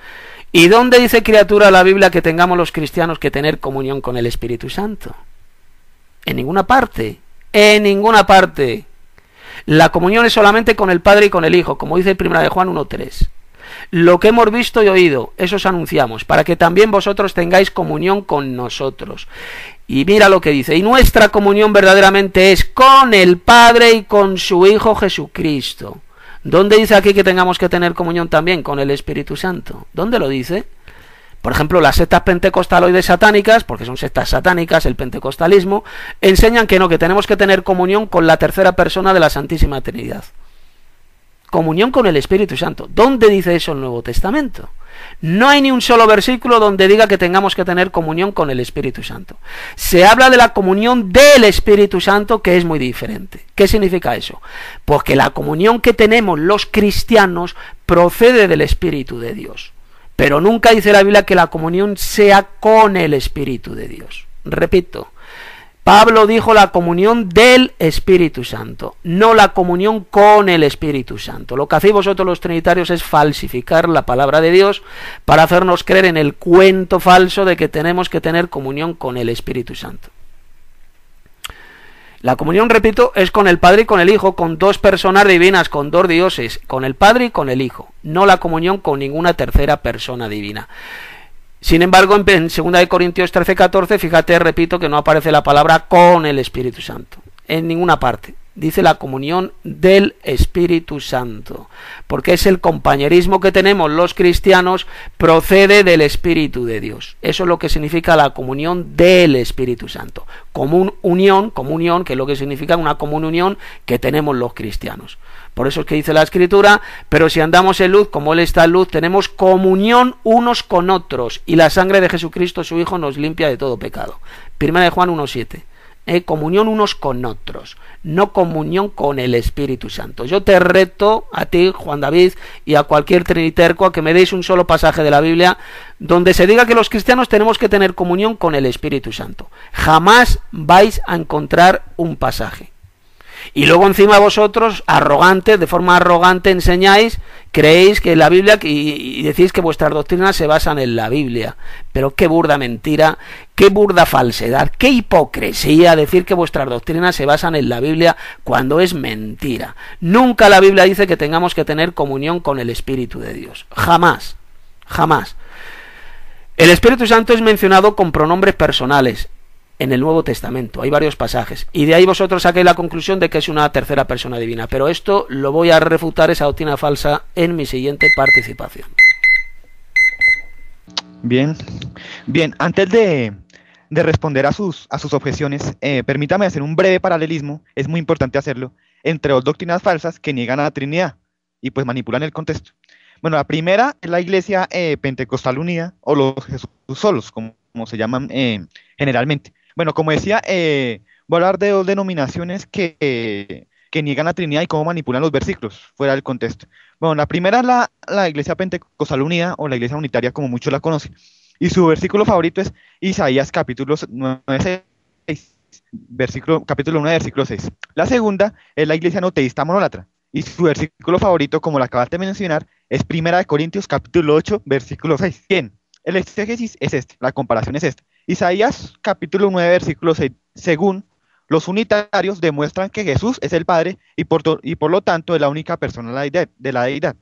¿Y dónde dice, criatura, la Biblia que tengamos los cristianos que tener comunión con el Espíritu Santo? En ninguna parte. En ninguna parte. La comunión es solamente con el Padre y con el Hijo, como dice 1 de Juan 1:3. Lo que hemos visto y oído, eso os anunciamos, para que también vosotros tengáis comunión con nosotros. Y mira lo que dice, y nuestra comunión verdaderamente es con el Padre y con su Hijo Jesucristo. ¿Dónde dice aquí que tengamos que tener comunión también con el Espíritu Santo? ¿Dónde lo dice? Por ejemplo, las sectas pentecostaloides satánicas, porque son sectas satánicas, el pentecostalismo, enseñan que no, que tenemos que tener comunión con la tercera persona de la Santísima Trinidad. Comunión con el Espíritu Santo. ¿Dónde dice eso el Nuevo Testamento? No hay ni un solo versículo donde diga que tengamos que tener comunión con el Espíritu Santo. Se habla de la comunión del Espíritu Santo, que es muy diferente. ¿Qué significa eso? Pues que la comunión que tenemos los cristianos procede del Espíritu de Dios. Pero nunca dice la Biblia que la comunión sea con el Espíritu de Dios. Repito, Pablo dijo la comunión del Espíritu Santo, no la comunión con el Espíritu Santo. Lo que hacéis vosotros los trinitarios es falsificar la palabra de Dios para hacernos creer en el cuento falso de que tenemos que tener comunión con el Espíritu Santo. La comunión, repito, es con el Padre y con el Hijo, con dos personas divinas, con dos dioses, con el Padre y con el Hijo, no la comunión con ninguna tercera persona divina. Sin embargo, en 2 Corintios 13:14, fíjate, repito, que no aparece la palabra con el Espíritu Santo, en ninguna parte. Dice la comunión del Espíritu Santo, porque es el compañerismo que tenemos los cristianos, procede del Espíritu de Dios. Eso es lo que significa la comunión del Espíritu Santo. Comunión, que es lo que significa una común unión que tenemos los cristianos. Por eso es que dice la Escritura, pero si andamos en luz, como Él está en luz, tenemos comunión unos con otros, y la sangre de Jesucristo, su Hijo, nos limpia de todo pecado. 1 de Juan 1:7. comunión unos con otros, no comunión con el Espíritu Santo. Yo te reto a ti, Juan David, y a cualquier triniterco a que me deis un solo pasaje de la Biblia donde se diga que los cristianos tenemos que tener comunión con el Espíritu Santo. Jamás vais a encontrar un pasaje. Y luego encima vosotros, arrogantes, de forma arrogante enseñáis, creéis que la Biblia, y decís que vuestras doctrinas se basan en la Biblia. Pero qué burda mentira, qué burda falsedad, qué hipocresía decir que vuestras doctrinas se basan en la Biblia cuando es mentira. Nunca la Biblia dice que tengamos que tener comunión con el Espíritu de Dios. Jamás, jamás. El Espíritu Santo es mencionado con pronombres personales en el Nuevo Testamento, hay varios pasajes, y de ahí vosotros saquéis la conclusión de que es una tercera persona divina, pero esto lo voy a refutar, esa doctrina falsa, en mi siguiente participación. Bien, bien, antes de responder a sus objeciones, permítame hacer un breve paralelismo, es muy importante hacerlo, entre dos doctrinas falsas que niegan a la Trinidad y pues manipulan el contexto. Bueno, la primera es la Iglesia Pentecostal Unida, o los Jesús solos, como se llaman generalmente. Bueno, como decía, voy a hablar de dos denominaciones que niegan la Trinidad y cómo manipulan los versículos fuera del contexto. Bueno, la primera es la Iglesia Pentecostal Unida, o la Iglesia Unitaria, como muchos la conocen. Y su versículo favorito es Isaías capítulo 9, capítulo 1, versículo 6. La segunda es la Iglesia Noteísta Monólatra. Y su versículo favorito, como lo acabas de mencionar, es 1 Corintios capítulo 8, versículo 6. Bien, el exégesis es este, la comparación es esta. Isaías capítulo 9, versículo 6, según los unitarios demuestran que Jesús es el Padre y por lo tanto es la única persona de la deidad.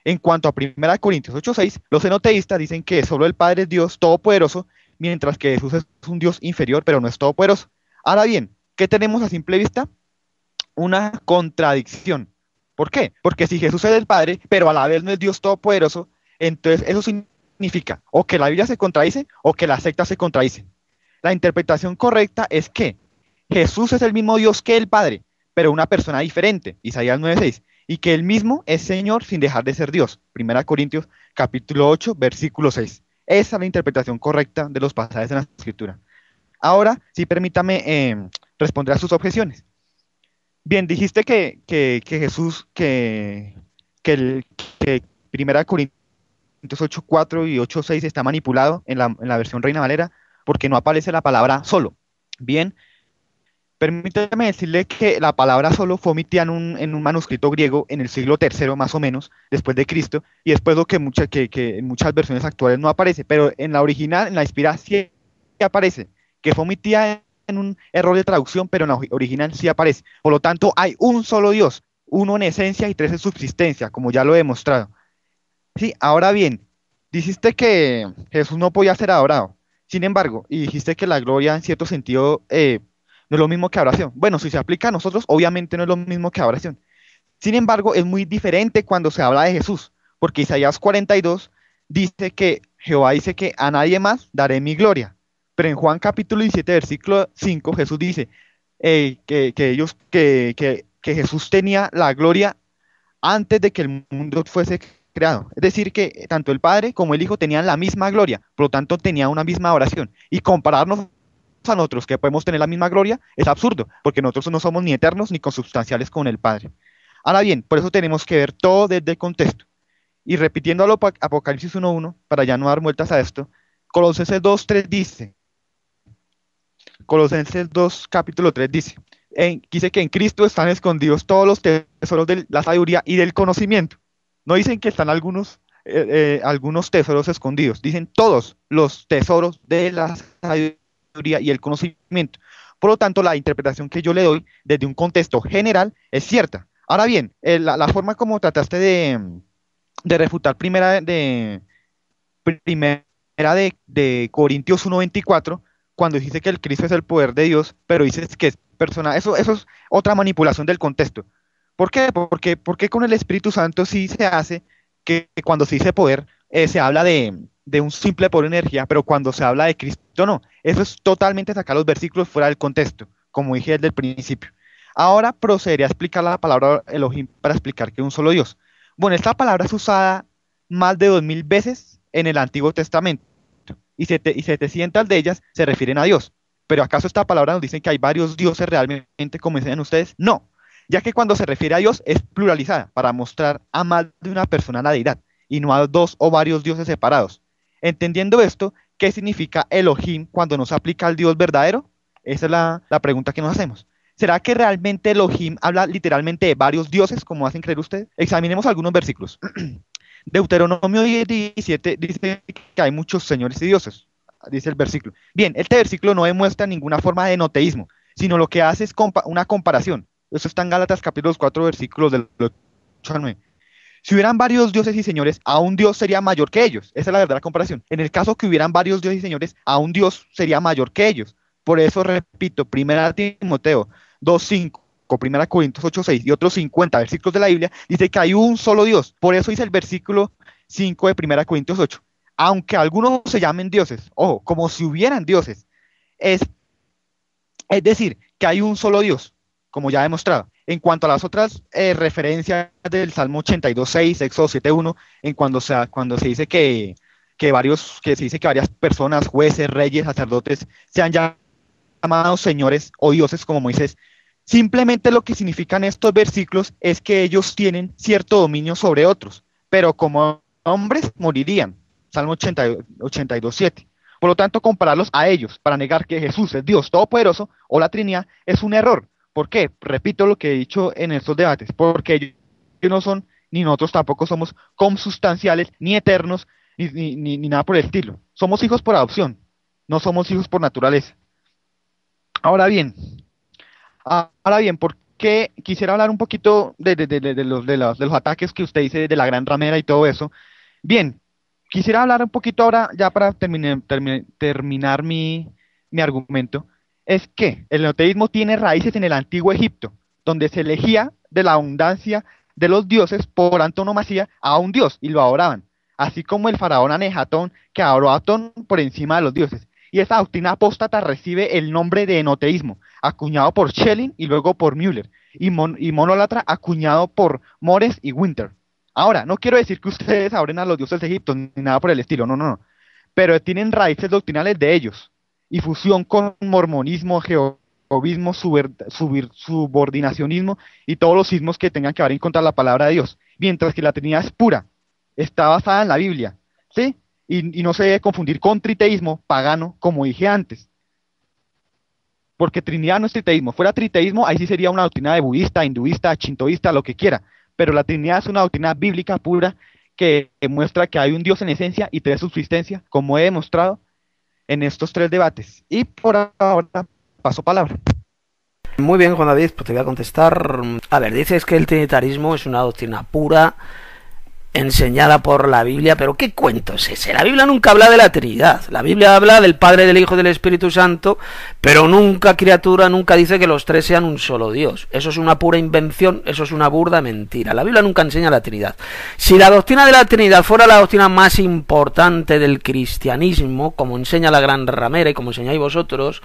En cuanto a 1 Corintios 8, 6, los enoteístas dicen que solo el Padre es Dios todopoderoso, mientras que Jesús es un Dios inferior, pero no es todopoderoso. Ahora bien, ¿qué tenemos a simple vista? Una contradicción. ¿Por qué? Porque si Jesús es el Padre, pero a la vez no es Dios todopoderoso, entonces eso significa o que la Biblia se contradice o que las sectas se contradicen. La interpretación correcta es que Jesús es el mismo Dios que el Padre, pero una persona diferente, Isaías 9:6, y que él mismo es Señor sin dejar de ser Dios, 1 Corintios capítulo 8, versículo 6. Esa es la interpretación correcta de los pasajes de la Escritura. Ahora, sí, permítame responder a sus objeciones. Bien, dijiste que Jesús, que 1 Corintios 8:4 y 8:6 está manipulado en la versión Reina Valera porque no aparece la palabra solo. Bien, permítame decirle que la palabra solo fue omitida en un manuscrito griego en el siglo III más o menos, después de Cristo, y después lo que en muchas versiones actuales no aparece, pero en la original, en la inspirada sí aparece, que fue omitida en un error de traducción, pero en la original sí aparece. Por lo tanto, hay un solo Dios, uno en esencia y tres en subsistencia, como ya lo he demostrado. Sí, ahora bien, dijiste que Jesús no podía ser adorado. Sin embargo, y dijiste que la gloria en cierto sentido no es lo mismo que adoración. Bueno, si se aplica a nosotros, obviamente no es lo mismo que adoración. Sin embargo, es muy diferente cuando se habla de Jesús, porque Isaías 42 dice que Jehová dice que a nadie más daré mi gloria. Pero en Juan capítulo 17, versículo 5, Jesús dice que Jesús tenía la gloria antes de que el mundo fuese creado. Es decir, que tanto el Padre como el Hijo tenían la misma gloria, por lo tanto tenían una misma oración. Y compararnos a nosotros, que podemos tener la misma gloria, es absurdo, porque nosotros no somos ni eternos ni consubstanciales con el Padre. Ahora bien, por eso tenemos que ver todo desde el contexto. Y repitiendo al Apocalipsis 1:1, para ya no dar vueltas a esto, Colosenses 2:3 dice, Colosenses 2, capítulo 3 dice que en Cristo están escondidos todos los tesoros de la sabiduría y del conocimiento. No dicen que están algunos tesoros escondidos, dicen todos los tesoros de la sabiduría y el conocimiento. Por lo tanto, la interpretación que yo le doy desde un contexto general es cierta. Ahora bien, la forma como trataste de refutar primera de Corintios 1:24, cuando dice que el Cristo es el poder de Dios, pero dices que es persona, eso es otra manipulación del contexto. ¿Por qué? Porque con el Espíritu Santo sí se hace que cuando se dice poder, se habla de un simple poder de energía, pero cuando se habla de Cristo no. Eso es totalmente sacar los versículos fuera del contexto, como dije desde el principio. Ahora procederé a explicar la palabra Elohim para explicar que es un solo Dios. Bueno, esta palabra es usada más de 2000 veces en el Antiguo Testamento y 700 de ellas se refieren a Dios. pero ¿acaso esta palabra nos dice que hay varios dioses realmente como enseñan ustedes? No, ya que cuando se refiere a Dios es pluralizada para mostrar a más de una persona la deidad y no a dos o varios dioses separados. Entendiendo esto, ¿qué significa Elohim cuando nos aplica al Dios verdadero? Esa es la pregunta que nos hacemos. ¿Será que realmente Elohim habla literalmente de varios dioses, como hacen creer ustedes? Examinemos algunos versículos. Deuteronomio 17 dice que hay muchos señores y dioses, dice el versículo. Bien, este versículo no demuestra ninguna forma de enoteísmo, sino lo que hace es una comparación. Eso está en Gálatas capítulo 4, versículos del 8 al 9. Si hubieran varios dioses y señores, a un dios sería mayor que ellos. Esa es la verdadera comparación. En el caso que hubieran varios dioses y señores, a un dios sería mayor que ellos. Por eso repito, 1 Timoteo 2:5, 1 Corintios 8:6 y otros 50 versículos de la Biblia, dice que hay un solo Dios. Por eso dice el versículo 5 de 1 Corintios 8. Aunque algunos se llamen dioses, ojo, como si hubieran dioses, es decir, que hay un solo Dios, como ya he demostrado. En cuanto a las otras referencias del Salmo 82:6, Éxodo 7:1, cuando se dice que varias personas, jueces, reyes, sacerdotes, se han llamados señores o dioses como Moisés, simplemente lo que significan estos versículos es que ellos tienen cierto dominio sobre otros, pero como hombres morirían. Salmo 82:7. Por lo tanto, compararlos a ellos para negar que Jesús es Dios Todopoderoso o la Trinidad es un error. ¿Por qué? Repito lo que he dicho en estos debates, porque ellos no son, ni nosotros tampoco somos consubstanciales, ni eternos, ni nada por el estilo. Somos hijos por adopción, no somos hijos por naturaleza. Ahora bien, ¿por qué quisiera hablar un poquito de los ataques que usted dice de la gran ramera y todo eso? Bien, quisiera hablar un poquito ahora, ya para terminar mi argumento, es que el enoteísmo tiene raíces en el antiguo Egipto, donde se elegía de la abundancia de los dioses por antonomasia a un dios y lo adoraban, así como el faraón Anejatón, que adoró a Atón por encima de los dioses. Y esta doctrina apóstata recibe el nombre de enoteísmo, acuñado por Schelling y luego por Müller, y monólatra acuñado por Mores y Winter. Ahora, no quiero decir que ustedes adoren a los dioses de Egipto, ni nada por el estilo, no. Pero tienen raíces doctrinales de ellos, y fusión con mormonismo, jehovismo, subordinacionismo y todos los sismos que tengan que ver en contra de la palabra de Dios. Mientras que la Trinidad es pura, está basada en la Biblia, ¿sí? Y no se debe confundir con triteísmo pagano, como dije antes. Porque Trinidad no es triteísmo. Fuera triteísmo, ahí sí sería una doctrina de budista, hinduista, shintoísta, lo que quiera. Pero la Trinidad es una doctrina bíblica pura que muestra que hay un Dios en esencia y tres subsistencia, como he demostrado en estos tres debates. Y por ahora paso palabra. Muy bien, Juan David, pues te voy a contestar. A ver, dices que el trinitarismo es una doctrina pura, enseñada por la Biblia, pero ¿qué cuento es ese? La Biblia nunca habla de la Trinidad. La Biblia habla del Padre, del Hijo y del Espíritu Santo, pero nunca dice que los tres sean un solo Dios. Eso es una pura invención, eso es una burda mentira. La Biblia nunca enseña la Trinidad. Si la doctrina de la Trinidad fuera la doctrina más importante del cristianismo, como enseña la Gran Ramera y como enseñáis vosotros,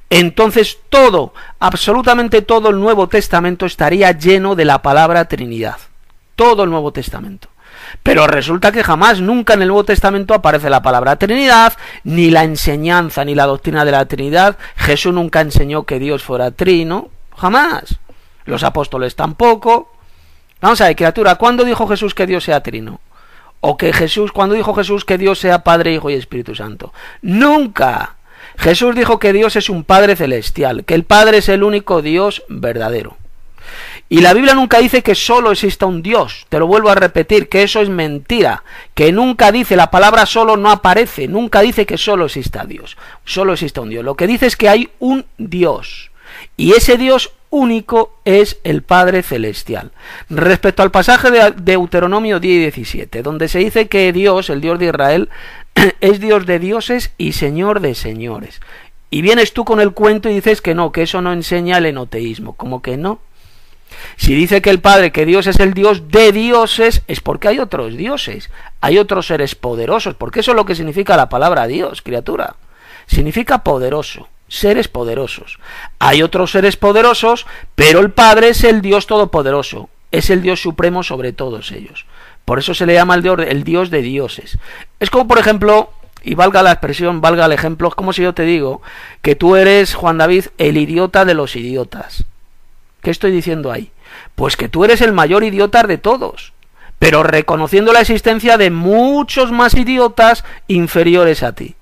entonces absolutamente todo el Nuevo Testamento estaría lleno de la palabra Trinidad. Todo el Nuevo Testamento. Pero resulta que nunca en el Nuevo Testamento aparece la palabra Trinidad, ni la enseñanza, ni la doctrina de la Trinidad. Jesús nunca enseñó que Dios fuera trino, jamás. Los apóstoles tampoco. Vamos a ver, criatura, ¿cuándo dijo Jesús que Dios sea trino? ¿O cuándo dijo Jesús que Dios sea Padre, Hijo y Espíritu Santo? ¡Nunca! Jesús dijo que Dios es un Padre celestial, que el Padre es el único Dios verdadero. Y la Biblia nunca dice que solo exista un Dios. Te lo vuelvo a repetir, que eso es mentira. Que nunca dice, la palabra solo no aparece. Nunca dice que solo exista Dios. Solo exista un Dios. Lo que dice es que hay un Dios. Y ese Dios único es el Padre Celestial. Respecto al pasaje de Deuteronomio 10 y 17, donde se dice que Dios, el Dios de Israel, es Dios de dioses y Señor de señores. Y vienes tú con el cuento y dices que no, que eso no enseña el enoteísmo. ¿Cómo que no? Si dice que el Padre, que Dios es el Dios de dioses, es porque hay otros dioses, hay otros seres poderosos, porque eso es lo que significa la palabra Dios, criatura. Significa poderoso, seres poderosos. Hay otros seres poderosos, pero el Padre es el Dios todopoderoso, es el Dios supremo sobre todos ellos. Por eso se le llama el Dios de dioses. Es como, por ejemplo, Y valga la expresión, valga el ejemplo, es como si yo te digo que tú eres, Juan David, el idiota de los idiotas. ¿Qué estoy diciendo ahí? Pues que tú eres el mayor idiota de todos, pero reconociendo la existencia de muchos más idiotas inferiores a ti.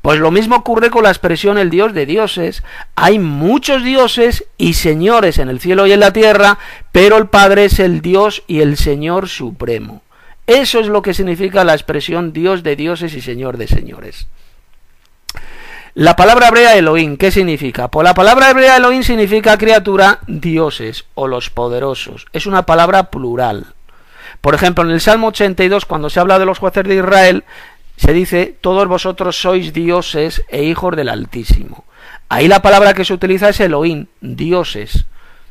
Pues lo mismo ocurre con la expresión el Dios de dioses. Hay muchos dioses y señores en el cielo y en la tierra, pero el Padre es el Dios y el Señor supremo. Eso es lo que significa la expresión Dios de dioses y Señor de señores. La palabra hebrea Elohim, ¿qué significa? Pues la palabra hebrea Elohim significa, criatura, dioses o los poderosos. Es una palabra plural. Por ejemplo, en el Salmo 82, cuando se habla de los jueces de Israel, se dice, todos vosotros sois dioses e hijos del Altísimo. Ahí la palabra que se utiliza es Elohim, dioses.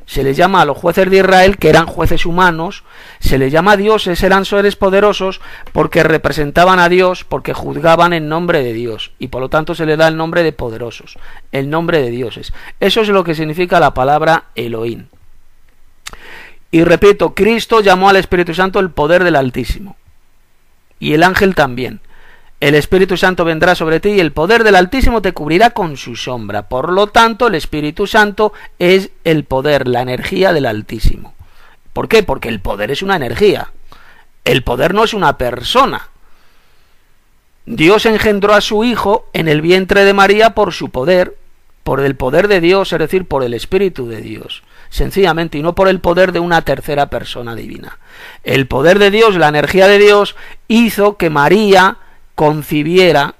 Se les llama a los jueces de Israel, que eran jueces humanos, se les llama dioses, eran seres poderosos, porque representaban a Dios, porque juzgaban en nombre de Dios, y por lo tanto se les da el nombre de poderosos, el nombre de dioses. Eso es lo que significa la palabra Elohim. Y repito, Cristo llamó al Espíritu Santo el poder del Altísimo, y el ángel también. El Espíritu Santo vendrá sobre ti y el poder del Altísimo te cubrirá con su sombra. Por lo tanto, el Espíritu Santo es el poder, la energía del Altísimo. ¿Por qué? Porque el poder es una energía. El poder no es una persona. Dios engendró a su Hijo en el vientre de María por su poder, por el poder de Dios, es decir, por el Espíritu de Dios. Sencillamente, y no por el poder de una tercera persona divina. El poder de Dios, la energía de Dios, hizo que María concibiera,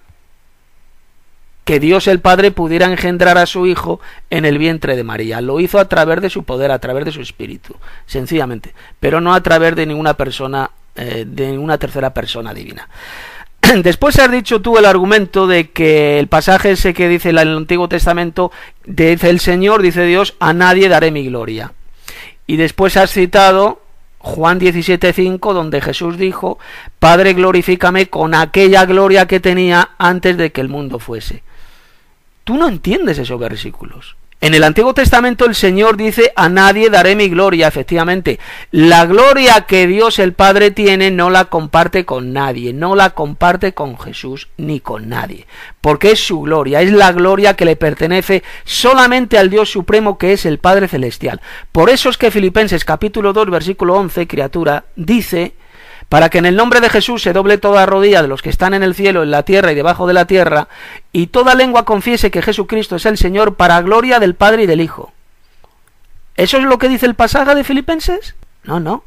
que Dios el Padre pudiera engendrar a su Hijo en el vientre de María. Lo hizo a través de su poder, a través de su espíritu, sencillamente, pero no a través de ninguna persona, de ninguna tercera persona divina. Después has dicho tú el argumento de que el pasaje ese que dice en el Antiguo Testamento, dice el Señor, dice Dios, a nadie daré mi gloria. Y después has citado Juan 17:5, donde Jesús dijo, Padre, glorifícame con aquella gloria que tenía antes de que el mundo fuese. Tú no entiendes esos versículos. En el Antiguo Testamento el Señor dice, a nadie daré mi gloria, efectivamente. La gloria que Dios el Padre tiene no la comparte con nadie, no la comparte con Jesús ni con nadie, porque es su gloria, es la gloria que le pertenece solamente al Dios Supremo, que es el Padre Celestial. Por eso es que Filipenses capítulo 2, versículo 11, criatura, dice, para que en el nombre de Jesús se doble toda rodilla de los que están en el cielo, en la tierra y debajo de la tierra, y toda lengua confiese que Jesucristo es el Señor, para gloria del Padre y del Hijo. ¿Eso es lo que dice el pasaje de Filipenses? No, no.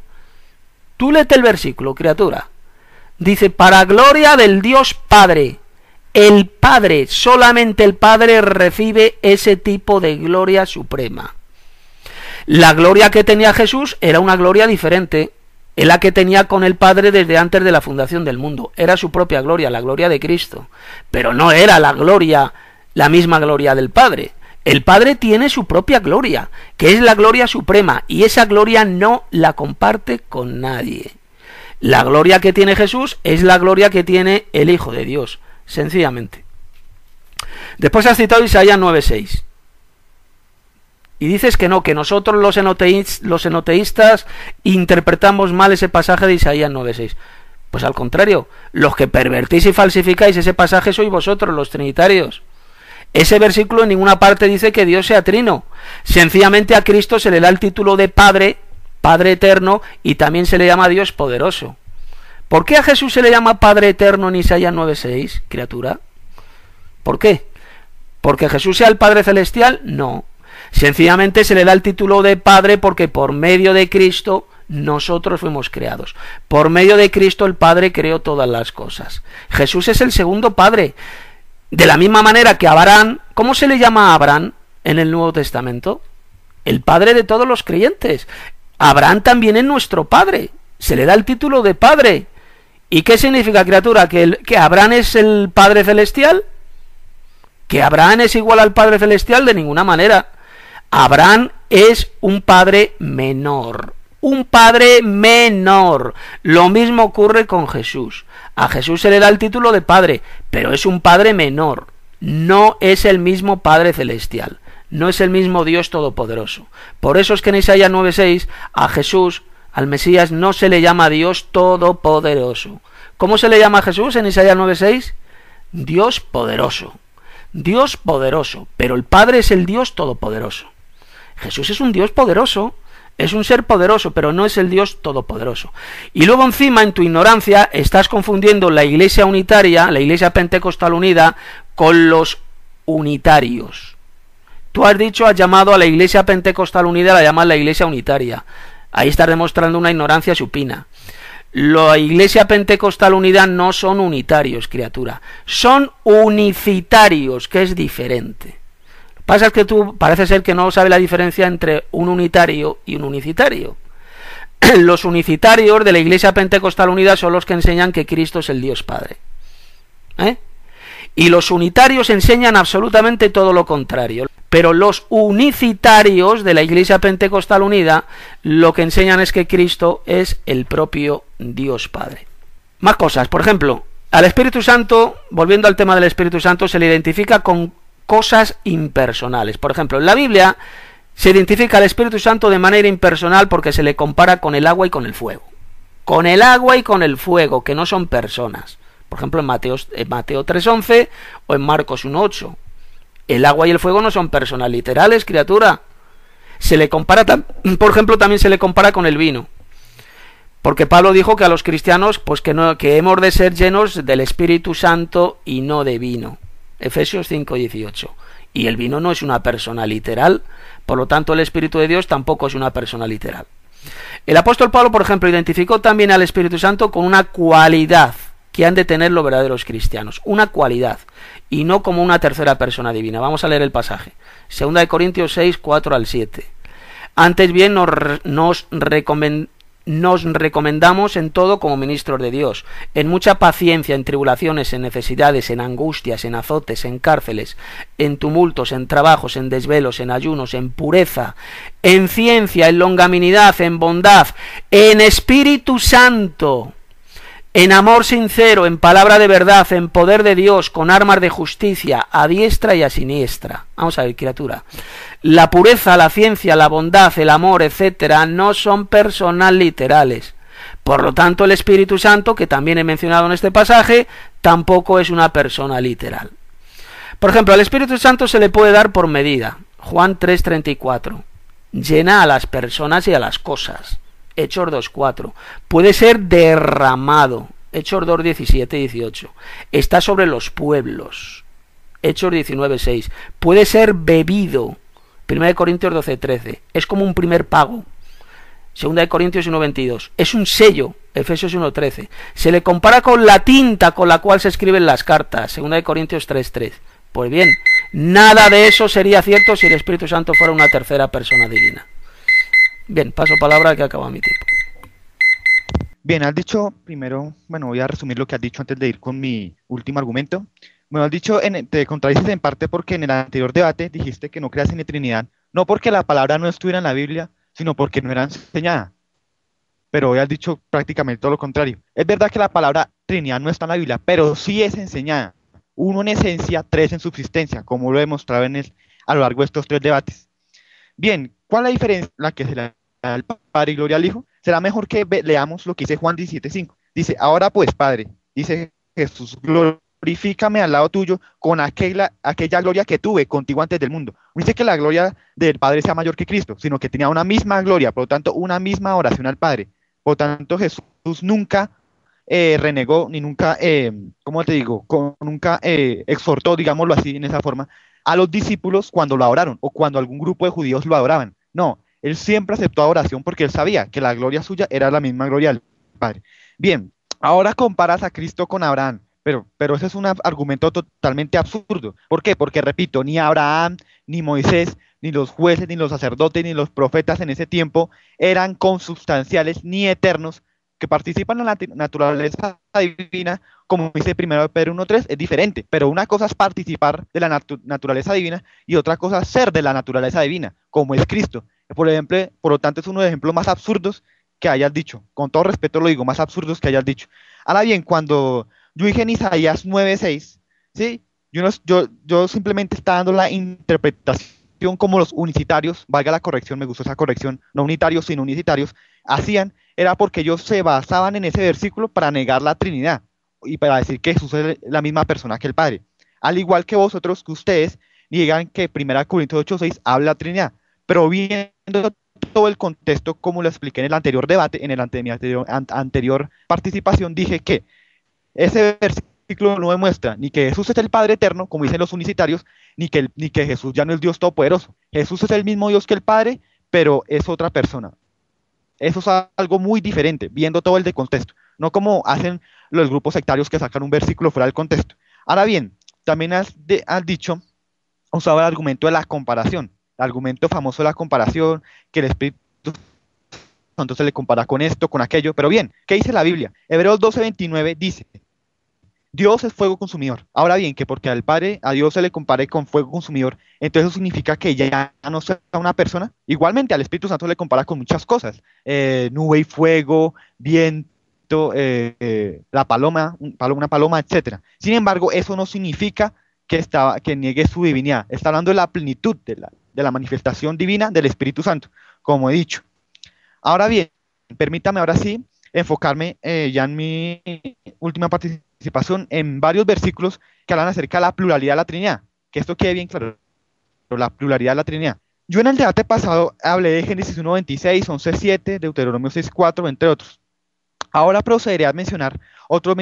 Tú léete el versículo, criatura. Dice, para gloria del Dios Padre. El Padre, solamente el Padre recibe ese tipo de gloria suprema. La gloria que tenía Jesús era una gloria diferente. Es la que tenía con el Padre desde antes de la fundación del mundo. Era su propia gloria, la gloria de Cristo. Pero no era la gloria, la misma gloria del Padre. El Padre tiene su propia gloria, que es la gloria suprema, y esa gloria no la comparte con nadie. La gloria que tiene Jesús es la gloria que tiene el Hijo de Dios, sencillamente. Después has citado Isaías 9:6. Y dices que no, que nosotros los enoteístas interpretamos mal ese pasaje de Isaías 9:6. Pues al contrario, los que pervertís y falsificáis ese pasaje sois vosotros, los trinitarios. Ese versículo en ninguna parte dice que Dios sea trino. Sencillamente a Cristo se le da el título de Padre, Padre eterno, y también se le llama Dios poderoso. ¿Por qué a Jesús se le llama Padre eterno en Isaías 9:6, criatura? ¿Por qué? ¿Porque Jesús sea el Padre celestial? No. Sencillamente se le da el título de Padre porque por medio de Cristo nosotros fuimos creados. Por medio de Cristo el Padre creó todas las cosas. Jesús es el segundo Padre. De la misma manera que Abraham, ¿cómo se le llama a Abraham en el Nuevo Testamento? El Padre de todos los creyentes. Abraham también es nuestro Padre. Se le da el título de Padre. ¿Y qué significa, criatura? ¿Que Abraham es el Padre celestial? ¿Que Abraham es igual al Padre celestial? De ninguna manera. Abraham es un padre menor, un padre menor. Lo mismo ocurre con Jesús. A Jesús se le da el título de padre, pero es un padre menor. No es el mismo Padre celestial, no es el mismo Dios todopoderoso. Por eso es que en Isaías 9:6 a Jesús, al Mesías, no se le llama Dios todopoderoso. ¿Cómo se le llama a Jesús en Isaías 9:6? Dios poderoso. Dios poderoso, pero el Padre es el Dios todopoderoso. Jesús es un Dios poderoso, es un ser poderoso, pero no es el Dios todopoderoso. Y luego encima, en tu ignorancia, estás confundiendo la Iglesia unitaria, la Iglesia Pentecostal unida, con los unitarios. Tú has llamado a la Iglesia Pentecostal unida, la llamas la Iglesia unitaria. Ahí estás demostrando una ignorancia supina. La Iglesia Pentecostal unida no son unitarios, criatura. Son unicitarios, que es diferente. Lo que pasa es que tú parece ser que no sabes la diferencia entre un unitario y un unicitario. Los unicitarios de la Iglesia Pentecostal unida son los que enseñan que Cristo es el Dios Padre. Y los unitarios enseñan absolutamente todo lo contrario. Pero los unicitarios de la Iglesia Pentecostal unida lo que enseñan es que Cristo es el propio Dios Padre. Más cosas, por ejemplo, al Espíritu Santo, volviendo al tema del Espíritu Santo, se le identifica con cosas impersonales. Por ejemplo, en la Biblia se identifica al Espíritu Santo de manera impersonal porque se le compara con el agua y con el fuego. Con el agua y con el fuego, que no son personas. Por ejemplo, en Mateo 3:11 o en Marcos 1:8. El agua y el fuego no son personas literales, criatura. Se le compara, por ejemplo, también se le compara con el vino. Porque Pablo dijo que a los cristianos, pues que hemos de ser llenos del Espíritu Santo y no de vino. Efesios 5:18. Y el vino no es una persona literal, por lo tanto el Espíritu de Dios tampoco es una persona literal. El apóstol Pablo, por ejemplo, identificó también al Espíritu Santo con una cualidad que han de tener los verdaderos cristianos, una cualidad, y no como una tercera persona divina. Vamos a leer el pasaje. 2 Corintios 6, 4 al 7. Antes bien nos recomendamos en todo como ministros de Dios, en mucha paciencia, en tribulaciones, en necesidades, en angustias, en azotes, en cárceles, en tumultos, en trabajos, en desvelos, en ayunos, en pureza, en ciencia, en longanimidad, en bondad, en Espíritu Santo, en amor sincero, en palabra de verdad, en poder de Dios, con armas de justicia, a diestra y a siniestra. Vamos a ver, criatura. La pureza, la ciencia, la bondad, el amor, etcétera, no son personas literales. Por lo tanto, el Espíritu Santo, que también he mencionado en este pasaje, tampoco es una persona literal. Por ejemplo, al Espíritu Santo se le puede dar por medida. Juan 3:34. Llena a las personas y a las cosas. Hechos 2:4. Puede ser derramado. Hechos 2:17 y 18. Está sobre los pueblos. Hechos 19:6. Puede ser bebido. 1 Corintios 12:13. Es como un primer pago. 2 Corintios 1:22. Es un sello. Efesios 1:13. Se le compara con la tinta con la cual se escriben las cartas. 2 Corintios 3:3. Pues bien, nada de eso sería cierto si el Espíritu Santo fuera una tercera persona divina. Bien, paso palabra que acaba mi tiempo. Bien, has dicho primero, bueno, voy a resumir lo que has dicho antes de ir con mi último argumento. Bueno, has dicho, te contradices en parte porque en el anterior debate dijiste que no creas en la Trinidad, no porque la palabra no estuviera en la Biblia, sino porque no era enseñada. Pero hoy has dicho prácticamente todo lo contrario. Es verdad que la palabra Trinidad no está en la Biblia, pero sí es enseñada. Uno en esencia, tres en subsistencia, como lo he demostrado a lo largo de estos tres debates. Bien, ¿cuál es la diferencia? La que se le da al Padre y gloria al Hijo. Será mejor que leamos lo que dice Juan 17:5. Dice, ahora pues, Padre, dice Jesús, glorifícame al lado tuyo con aquella gloria que tuve contigo antes del mundo. No dice que la gloria del Padre sea mayor que Cristo, sino que tenía una misma gloria, por lo tanto, una misma oración al Padre. Por lo tanto, Jesús nunca renegó, ni nunca, ¿cómo te digo? Nunca exhortó, digámoslo así, en esa forma, a los discípulos cuando lo adoraron o cuando algún grupo de judíos lo adoraban. No, él siempre aceptó adoración porque él sabía que la gloria suya era la misma gloria del Padre. Bien, ahora comparas a Cristo con Abraham, pero ese es un argumento totalmente absurdo. ¿Por qué? Porque, repito, ni Abraham, ni Moisés, ni los jueces, ni los sacerdotes, ni los profetas en ese tiempo eran consubstanciales ni eternos que participan en la naturaleza divina, como dice 1 Pedro 1:3, es diferente, pero una cosa es participar de la naturaleza divina y otra cosa es ser de la naturaleza divina, como es Cristo. Por ejemplo, por lo tanto, es uno de los ejemplos más absurdos que hayas dicho. Con todo respeto lo digo, más absurdos que hayas dicho. Ahora bien, cuando yo dije en Isaías 9:6, ¿sí? Yo simplemente estaba dando la interpretación como los unicitarios, valga la corrección, me gustó esa corrección, no unitarios sino unicitarios, hacían, era porque ellos se basaban en ese versículo para negar la Trinidad. y para decir que Jesús es la misma persona que el Padre. Al igual que vosotros, que ustedes niegan que 1 Corintios 8:6 habla la Trinidad, pero viendo todo el contexto, como lo expliqué en el anterior debate, en mi anterior participación, dije que ese versículo no demuestra ni que Jesús es el Padre eterno, como dicen los unicitarios, ni que Jesús ya no es Dios todopoderoso. Jesús es el mismo Dios que el Padre, pero es otra persona. Eso es algo muy diferente, viendo todo el de contexto, no como hacen los grupos sectarios que sacan un versículo fuera del contexto. Ahora bien, también has dicho, usaba el argumento de la comparación, el argumento famoso de la comparación, que el Espíritu Santo se le compara con esto, con aquello, pero bien, ¿qué dice la Biblia? Hebreos 12:29 dice: Dios es fuego consumidor. Ahora bien, que porque al Padre, a Dios se le compare con fuego consumidor, entonces eso significa que ya no sea una persona. Igualmente al Espíritu Santo le compara con muchas cosas, nube y fuego, viento, la paloma, una paloma, etc. Sin embargo, eso no significa que niegue su divinidad. Está hablando de la plenitud de la manifestación divina del Espíritu Santo, como he dicho. Ahora bien, permítame ahora sí enfocarme ya en mi última participación en varios versículos que hablan acerca de la pluralidad de la Trinidad. Que esto quede bien claro, la pluralidad de la Trinidad. Yo en el debate pasado hablé de Génesis 1:26, 11:7, Deuteronomio 6:4, entre otros. Ahora procederé a mencionar otros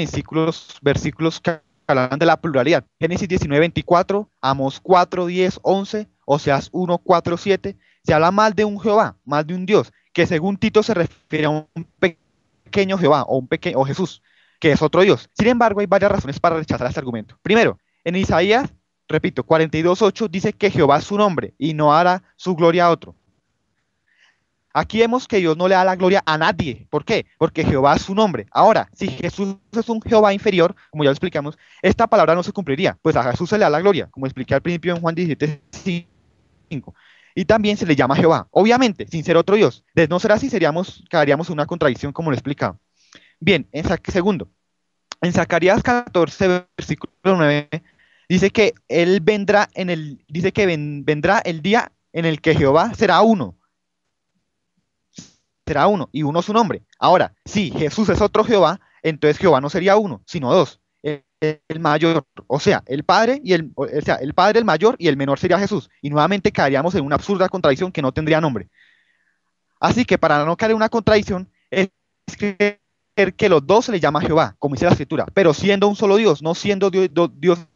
versículos que hablan de la pluralidad. Génesis 19:24, Amós 4:10, 11, Oseas 1:4-7. Se habla mal de un Jehová, mal de un Dios, que según Tito se refiere a un pequeño Jehová o Jesús, que es otro Dios. Sin embargo, hay varias razones para rechazar este argumento. Primero, en Isaías, repito, 42:8 dice que Jehová es su nombre y no hará su gloria a otro. Aquí vemos que Dios no le da la gloria a nadie. ¿Por qué? Porque Jehová es su nombre. Ahora, si Jesús es un Jehová inferior, como ya lo explicamos, esta palabra no se cumpliría. Pues a Jesús se le da la gloria, como expliqué al principio en Juan 17:5. Y también se le llama Jehová, obviamente, sin ser otro Dios. De no ser así, quedaríamos en una contradicción, como lo he explicado. Bien, segundo, en Zacarías 14, versículo 9, dice que él vendrá vendrá el día en el que Jehová será uno y uno su nombre. Ahora, si Jesús es otro Jehová, entonces Jehová no sería uno, sino dos. El mayor, o sea, el Padre, el Padre, el mayor y el menor sería Jesús. Y nuevamente caeríamos en una absurda contradicción que no tendría nombre. Así que para no caer en una contradicción, es que los dos se le llama Jehová, como dice la Escritura, pero siendo un solo Dios, no siendo dioses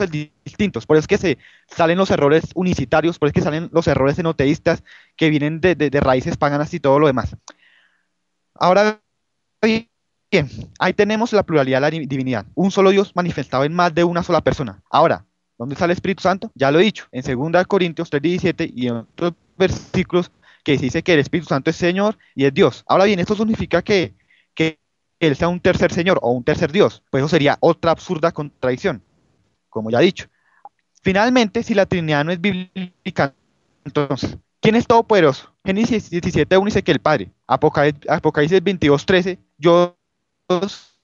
distintos. Por eso es que se salen los errores unicitarios, por eso es que salen los errores enoteístas que vienen de raíces paganas y todo lo demás. Ahora bien, ahí tenemos la pluralidad de la divinidad, un solo Dios manifestado en más de una sola persona. Ahora, ¿dónde está el Espíritu Santo? Ya lo he dicho, en 2 Corintios 3:17 y en otros versículos que dice que el Espíritu Santo es Señor y es Dios. Ahora bien, esto significa que Él sea un tercer Señor o un tercer Dios, pues eso sería otra absurda contradicción, como ya he dicho. Finalmente, si la Trinidad no es bíblica, entonces, ¿quién es todopoderoso? Génesis 17:1 dice que el Padre. Apocalipsis 22:13, yo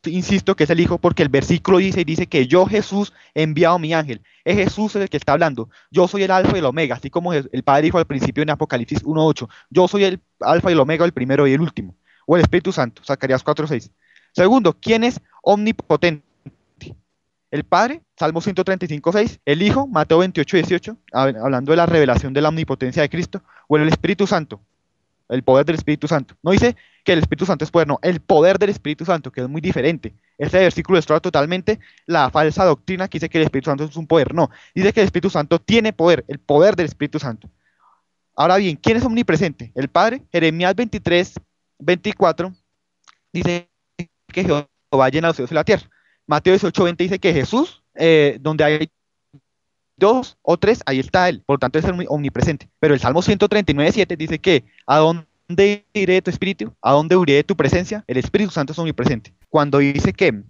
insisto que es el Hijo porque el versículo dice que yo, Jesús, he enviado mi ángel. Es Jesús el que está hablando. Yo soy el alfa y el omega, así como el Padre dijo al principio en Apocalipsis 1:8. Yo soy el alfa y el omega, el primero y el último. O el Espíritu Santo, Zacarías 4:6. Segundo, ¿quién es omnipotente? El Padre, Salmo 135:6, el Hijo, Mateo 28:18, hablando de la revelación de la omnipotencia de Cristo, o el Espíritu Santo, el poder del Espíritu Santo. No dice que el Espíritu Santo es poder, no, el poder del Espíritu Santo, que es muy diferente. Este versículo destroza totalmente la falsa doctrina que dice que el Espíritu Santo es un poder. No, dice que el Espíritu Santo tiene poder, el poder del Espíritu Santo. Ahora bien, ¿quién es omnipresente? El Padre, Jeremías 23:24, dice que Jehová llena los cielos y la tierra. Mateo 18:20 dice que Jesús, donde hay dos o tres, ahí está Él. Por lo tanto, es omnipresente. Pero el Salmo 139:7 dice que ¿a dónde iré de tu espíritu? ¿A dónde huiré de tu presencia? El Espíritu Santo es omnipresente. Cuando dice que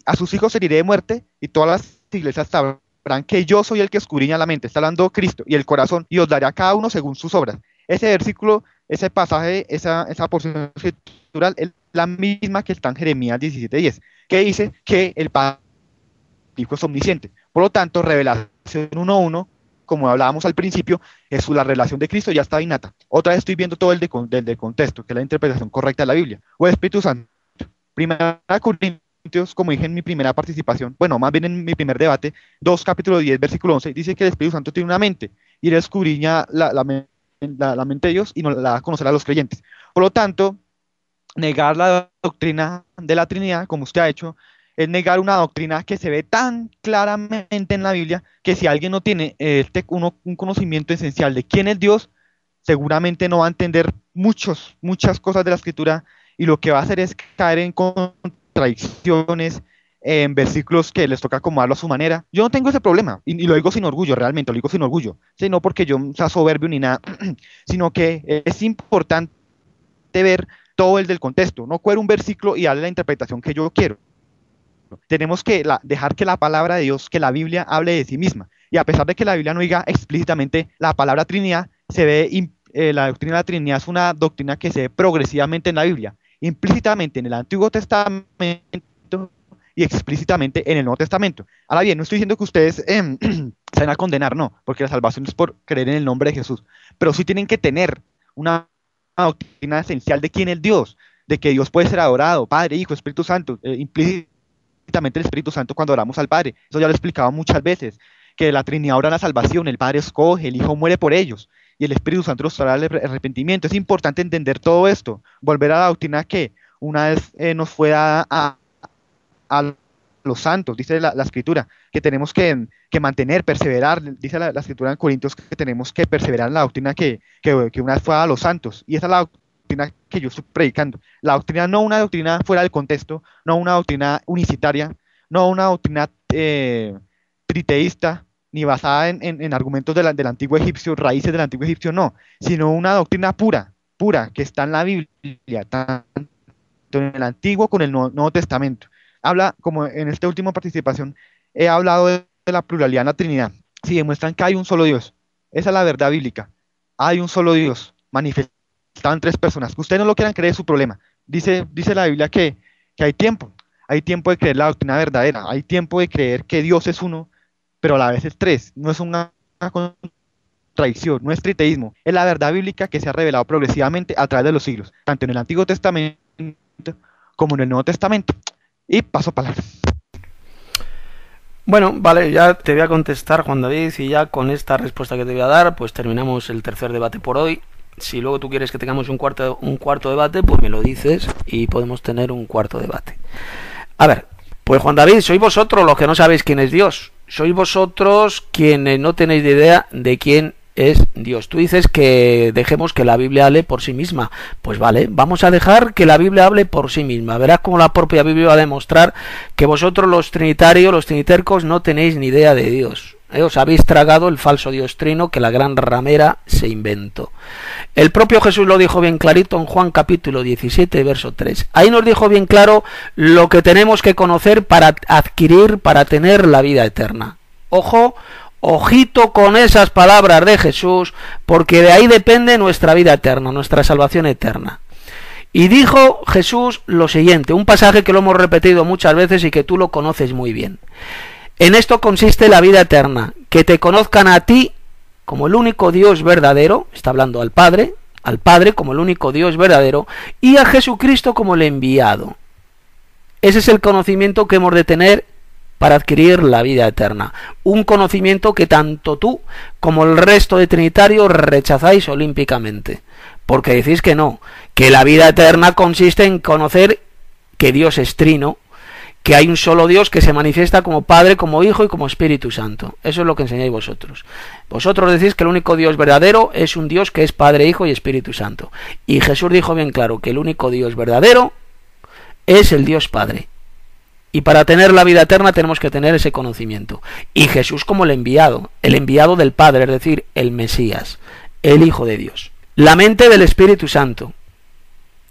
a sus hijos heriré de muerte, y todas las iglesias sabrán que yo soy el que escudriña la mente, está hablando Cristo, y el corazón, y os daré a cada uno según sus obras. Ese versículo, ese pasaje, esa porción escritural es la misma que está en Jeremías 17:10, que dice que el Padre es omnisciente. Por lo tanto, revelación 1:1, como hablábamos al principio, es la revelación de Cristo, ya está innata. Otra vez estoy viendo todo el del contexto, que es la interpretación correcta de la Biblia. O el Espíritu Santo. 1 Corintios como dije en mi primera participación, bueno, más bien en mi primer debate, 2 capítulo 10, versículo 11, dice que el Espíritu Santo tiene una mente y él escudriña la mente de Dios y nos la da a conocer a los creyentes. Por lo tanto, negar la doctrina de la Trinidad, como usted ha hecho, es negar una doctrina que se ve tan claramente en la Biblia que si alguien no tiene un conocimiento esencial de quién es Dios, seguramente no va a entender muchas cosas de la Escritura y lo que va a hacer es caer en contradicciones, en versículos que les toca acomodarlo a su manera. Yo no tengo ese problema, y lo digo sin orgullo, realmente, lo digo sin orgullo, ¿sí? No porque yo sea soberbio ni nada, sino que es importante ver todo el del contexto, no coger un versículo y darle la interpretación que yo quiero. Tenemos que dejar que la palabra de Dios, que la Biblia hable de sí misma, y a pesar de que la Biblia no diga explícitamente la palabra Trinidad, se ve, la doctrina de la Trinidad es una doctrina que se ve progresivamente en la Biblia, implícitamente en el Antiguo Testamento y explícitamente en el Nuevo Testamento. Ahora bien, no estoy diciendo que ustedes se van a condenar, no, porque la salvación es por creer en el nombre de Jesús, pero sí tienen que tener una doctrina esencial de quién es Dios, de que Dios puede ser adorado, Padre, Hijo, Espíritu Santo, implícitamente el Espíritu Santo cuando oramos al Padre. Eso ya lo he explicado muchas veces, que la Trinidad obra la salvación, el Padre escoge, el Hijo muere por ellos, y el Espíritu Santo los traerá el arrepentimiento. Es importante entender todo esto, volver a la doctrina que una vez nos fue dada a los santos, dice la Escritura, que tenemos que mantener, perseverar, dice la Escritura en Corintios que tenemos que perseverar en la doctrina que una vez fue dada a los santos, y esa es la doctrina que yo estoy predicando. La doctrina, no una doctrina fuera del contexto, no una doctrina unicitaria, no una doctrina triteísta, ni basada en argumentos del antiguo egipcio, raíces del antiguo egipcio, no, sino una doctrina pura, que está en la Biblia, tanto en el Antiguo como en el Nuevo Testamento. Habla, como en esta última participación, he hablado de la pluralidad en la Trinidad. Si demuestran que hay un solo Dios, esa es la verdad bíblica. Hay un solo Dios, manifestado en 3 personas. Que ustedes no lo quieran creer es su problema. Dice la Biblia que hay tiempo de creer la doctrina verdadera, hay tiempo de creer que Dios es uno, pero a la vez es 3. No es una contradicción, no es triteísmo. Es la verdad bíblica que se ha revelado progresivamente a través de los siglos, tanto en el Antiguo Testamento como en el Nuevo Testamento. Y paso palabra. Bueno, vale, ya te voy a contestar, Juan David, y ya con esta respuesta que te voy a dar, pues terminamos el tercer debate por hoy. Si luego tú quieres que tengamos un cuarto debate, pues me lo dices y podemos tener un cuarto debate. A ver, pues Juan David, sois vosotros los que no sabéis quién es Dios. Sois vosotros quienes no tenéis ni idea de quién es Dios. Tú dices que dejemos que la Biblia hable por sí misma. Pues vale, vamos a dejar que la Biblia hable por sí misma. Verás cómo la propia Biblia va a demostrar que vosotros los trinitarios, los trinitercos, no tenéis ni idea de Dios. Os habéis tragado el falso Dios trino que la gran ramera se inventó. El propio Jesús lo dijo bien clarito en Juan capítulo 17, verso 3. Ahí nos dijo bien claro lo que tenemos que conocer para adquirir, para tener la vida eterna. Ojo, ojito con esas palabras de Jesús, porque de ahí depende nuestra vida eterna, nuestra salvación eterna. Y dijo Jesús lo siguiente, un pasaje que lo hemos repetido muchas veces y que tú lo conoces muy bien. En esto consiste la vida eterna, que te conozcan a ti como el único Dios verdadero, está hablando al Padre como el único Dios verdadero, y a Jesucristo como el enviado. Ese es el conocimiento que hemos de tener para adquirir la vida eterna. Un conocimiento que tanto tú como el resto de trinitarios rechazáis olímpicamente, porque decís que no, que la vida eterna consiste en conocer que Dios es trino, que hay un solo Dios que se manifiesta como Padre, como Hijo y como Espíritu Santo. Eso es lo que enseñáis vosotros. Vosotros decís que el único Dios verdadero es un Dios que es Padre, Hijo y Espíritu Santo. Y Jesús dijo bien claro que el único Dios verdadero es el Dios Padre. Y para tener la vida eterna tenemos que tener ese conocimiento. Y Jesús como el enviado del Padre, es decir, el Mesías, el Hijo de Dios. La mente del Espíritu Santo.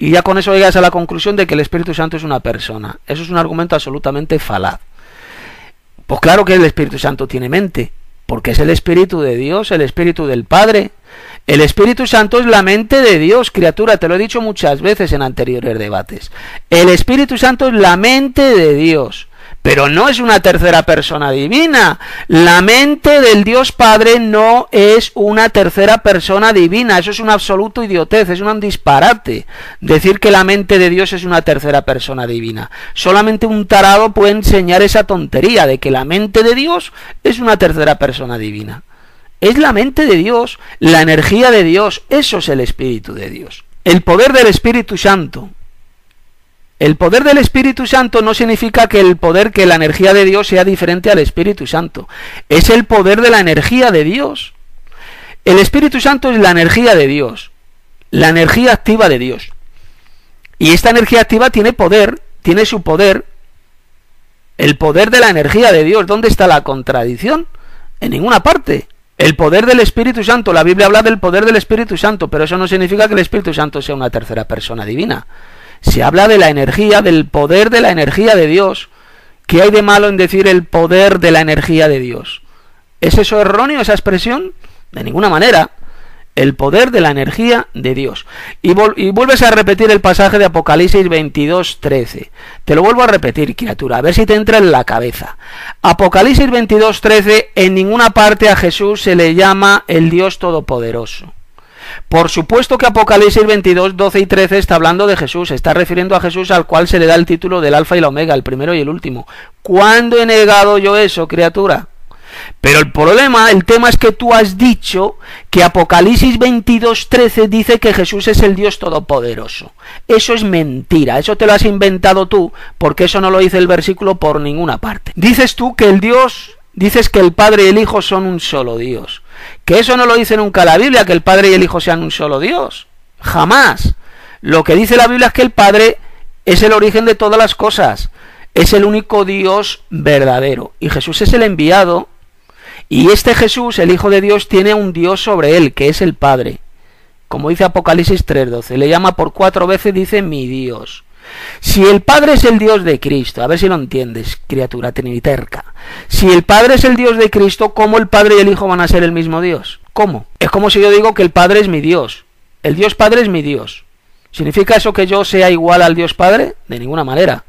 Y ya con eso llegas a la conclusión de que el Espíritu Santo es una persona. Eso es un argumento absolutamente falaz. Pues claro que el Espíritu Santo tiene mente, porque es el Espíritu de Dios, el Espíritu del Padre. El Espíritu Santo es la mente de Dios, criatura, te lo he dicho muchas veces en anteriores debates. El Espíritu Santo es la mente de Dios, pero no es una tercera persona divina. La mente del Dios Padre no es una tercera persona divina. Eso es un absoluto idiotez, es un disparate decir que la mente de Dios es una tercera persona divina. Solamente un tarado puede enseñar esa tontería de que la mente de Dios es una tercera persona divina. Es la mente de Dios, la energía de Dios, eso es el Espíritu de Dios. El poder del Espíritu Santo. El poder del Espíritu Santo no significa que la energía de Dios sea diferente al Espíritu Santo. Es el poder de la energía de Dios. El Espíritu Santo es la energía de Dios, la energía activa de Dios. Y esta energía activa tiene poder, tiene su poder, el poder de la energía de Dios. ¿Dónde está la contradicción? En ninguna parte. El poder del Espíritu Santo, la Biblia habla del poder del Espíritu Santo, pero eso no significa que el Espíritu Santo sea una tercera persona divina. Se habla de la energía, del poder de la energía de Dios. ¿Qué hay de malo en decir el poder de la energía de Dios? ¿Es eso erróneo, esa expresión? De ninguna manera. El poder de la energía de Dios. Y vuelves a repetir el pasaje de Apocalipsis 22:13. Te lo vuelvo a repetir, criatura, a ver si te entra en la cabeza. Apocalipsis 22:13, en ninguna parte a Jesús se le llama el Dios Todopoderoso. Por supuesto que Apocalipsis 22, 12 y 13 está hablando de Jesús, está refiriendo a Jesús al cual se le da el título del Alfa y la Omega, el primero y el último. ¿Cuándo he negado yo eso, criatura? Pero el problema, el tema es que tú has dicho que Apocalipsis 22, 13 dice que Jesús es el Dios Todopoderoso. Eso es mentira, eso te lo has inventado tú, porque eso no lo dice el versículo por ninguna parte. Dices tú que dices que el Padre y el Hijo son un solo Dios. Que eso no lo dice nunca la Biblia, que el Padre y el Hijo sean un solo Dios. Jamás. Lo que dice la Biblia es que el Padre es el origen de todas las cosas. Es el único Dios verdadero. Y Jesús es el enviado. Y este Jesús, el Hijo de Dios, tiene un Dios sobre él, que es el Padre. Como dice Apocalipsis 3:12. Le llama por 4 veces, dice mi Dios. Si el Padre es el Dios de Cristo, a ver si lo entiendes, criatura triniterca. Si el Padre es el Dios de Cristo, ¿cómo el Padre y el Hijo van a ser el mismo Dios? ¿Cómo? Es como si yo digo que el Padre es mi Dios. El Dios Padre es mi Dios. ¿Significa eso que yo sea igual al Dios Padre? De ninguna manera.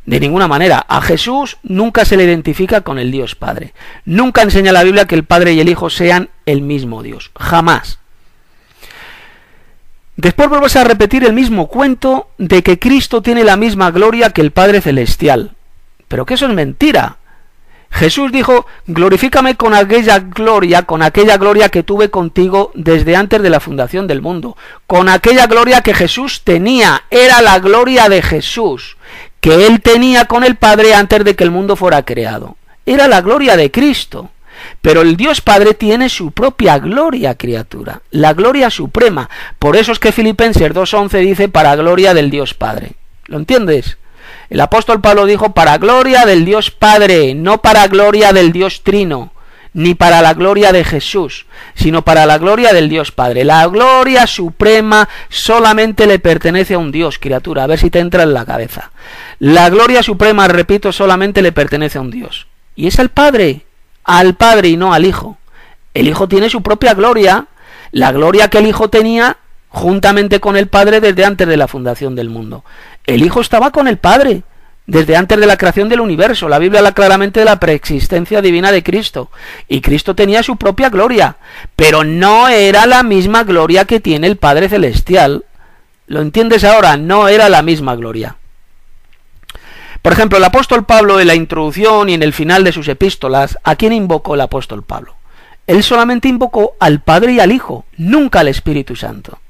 De ninguna manera. A Jesús nunca se le identifica con el Dios Padre. Nunca enseña la Biblia que el Padre y el Hijo sean el mismo Dios. Jamás. Después vuelves a repetir el mismo cuento de que Cristo tiene la misma gloria que el Padre Celestial. Pero que eso es mentira. Jesús dijo, glorifícame con aquella gloria que tuve contigo desde antes de la fundación del mundo. Con aquella gloria que Jesús tenía, era la gloria de Jesús, que él tenía con el Padre antes de que el mundo fuera creado. Era la gloria de Cristo. Pero el Dios Padre tiene su propia gloria, criatura, la gloria suprema. Por eso es que Filipenses 2:11 dice para gloria del Dios Padre. ¿Lo entiendes? El apóstol Pablo dijo para gloria del Dios Padre, no para gloria del Dios Trino, ni para la gloria de Jesús, sino para la gloria del Dios Padre. La gloria suprema solamente le pertenece a un Dios, criatura, a ver si te entra en la cabeza. La gloria suprema, repito, solamente le pertenece a un Dios. Y es al Padre y no al Hijo. El Hijo tiene su propia gloria, la gloria que el Hijo tenía juntamente con el Padre desde antes de la fundación del mundo. El Hijo estaba con el Padre desde antes de la creación del universo. La Biblia habla claramente de la preexistencia divina de Cristo. Y Cristo tenía su propia gloria, pero no era la misma gloria que tiene el Padre Celestial. ¿Lo entiendes ahora? No era la misma gloria. Por ejemplo, el apóstol Pablo en la introducción y en el final de sus epístolas, ¿a quién invocó el apóstol Pablo? Él solamente invocó al Padre y al Hijo, nunca al Espíritu Santo.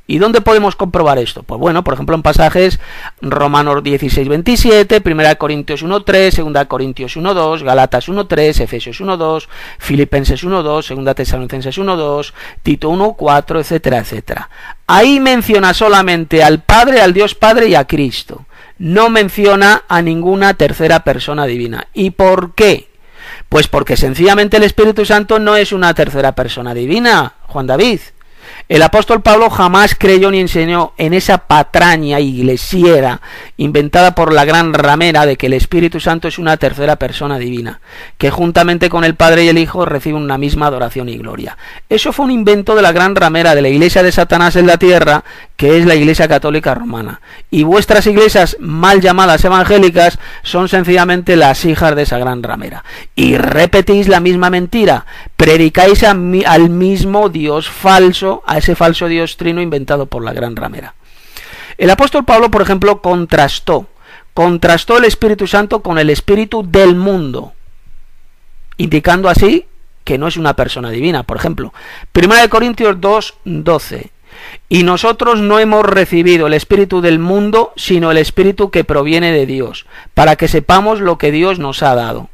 ¿Y dónde podemos comprobar esto? Pues bueno, por ejemplo en pasajes Romanos 16:27, 1 Corintios 1:3, 2 Corintios 1:2, Galatas 1:3, Efesios 1:2, Filipenses 1:2, 2 Tesalonicenses 1:2, Tito 1:4, etcétera, etcétera. Ahí menciona solamente al Padre, al Dios Padre y a Cristo. No menciona a ninguna tercera persona divina. ¿Y por qué? Pues porque sencillamente el Espíritu Santo no es una tercera persona divina, Juan David. El apóstol Pablo jamás creyó ni enseñó en esa patraña iglesiera inventada por la gran ramera de que el Espíritu Santo es una tercera persona divina, que juntamente con el Padre y el Hijo reciben una misma adoración y gloria. Eso fue un invento de la gran ramera de la iglesia de Satanás en la tierra, que es la Iglesia Católica Romana. Y vuestras iglesias mal llamadas evangélicas son sencillamente las hijas de esa gran ramera. Y repetís la misma mentira, predicáis al mismo Dios falso, a ese falso Dios trino inventado por la gran ramera. El apóstol Pablo, por ejemplo, contrastó el Espíritu Santo con el espíritu del mundo, indicando así que no es una persona divina. Por ejemplo, 1 Corintios 2:12. Y nosotros no hemos recibido el espíritu del mundo, sino el espíritu que proviene de Dios, para que sepamos lo que Dios nos ha dado.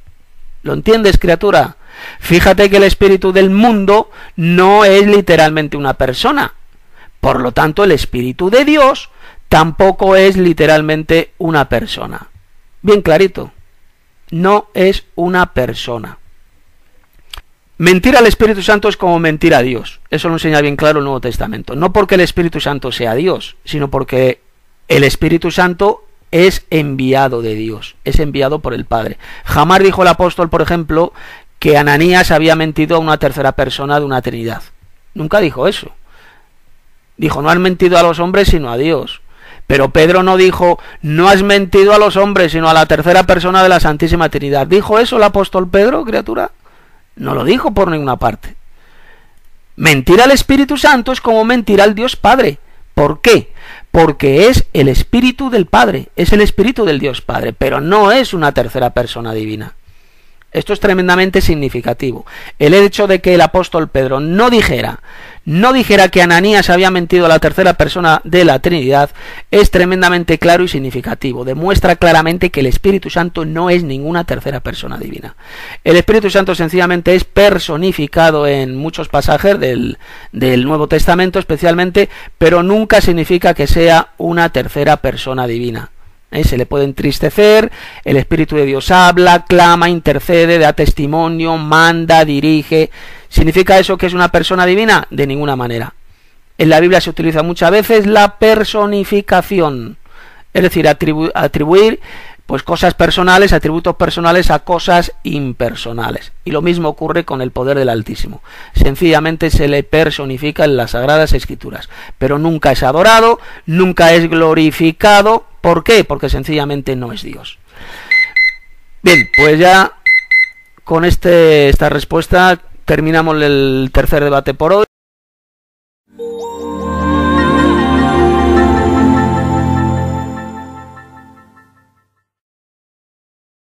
¿Lo entiendes, criatura? Fíjate que el espíritu del mundo no es literalmente una persona. Por lo tanto, el espíritu de Dios tampoco es literalmente una persona. Bien clarito. No es una persona. Mentir al Espíritu Santo es como mentir a Dios. Eso lo enseña bien claro el Nuevo Testamento. No porque el Espíritu Santo sea Dios, sino porque el Espíritu Santo es enviado de Dios, es enviado por el Padre. Jamás dijo el apóstol, por ejemplo, que Ananías había mentido a una tercera persona de una Trinidad. Nunca dijo eso. Dijo, no has mentido a los hombres sino a Dios. Pero Pedro no dijo, no has mentido a los hombres sino a la tercera persona de la Santísima Trinidad. ¿Dijo eso el apóstol Pedro, criatura? No lo dijo por ninguna parte. Mentir al Espíritu Santo es como mentir al Dios Padre. ¿Por qué? Porque es el Espíritu del Padre, es el Espíritu del Dios Padre, pero no es una tercera persona divina. Esto es tremendamente significativo. El hecho de que el apóstol Pedro no dijera que Ananías había mentido a la tercera persona de la Trinidad es tremendamente claro y significativo. Demuestra claramente que el Espíritu Santo no es ninguna tercera persona divina. El Espíritu Santo sencillamente es personificado en muchos pasajes del Nuevo Testamento especialmente, pero nunca significa que sea una tercera persona divina. Se le puede entristecer, el Espíritu de Dios habla, clama, intercede, da testimonio, manda, dirige. ¿Significa eso que es una persona divina? De ninguna manera. En la Biblia se utiliza muchas veces la personificación, es decir, atribuir pues cosas personales, atributos personales a cosas impersonales. Y lo mismo ocurre con el poder del Altísimo. Sencillamente se le personifica en las Sagradas Escrituras, pero nunca es adorado, nunca es glorificado. ¿Por qué? Porque sencillamente no es Dios. Bien, pues ya con esta respuesta terminamos el tercer debate por hoy.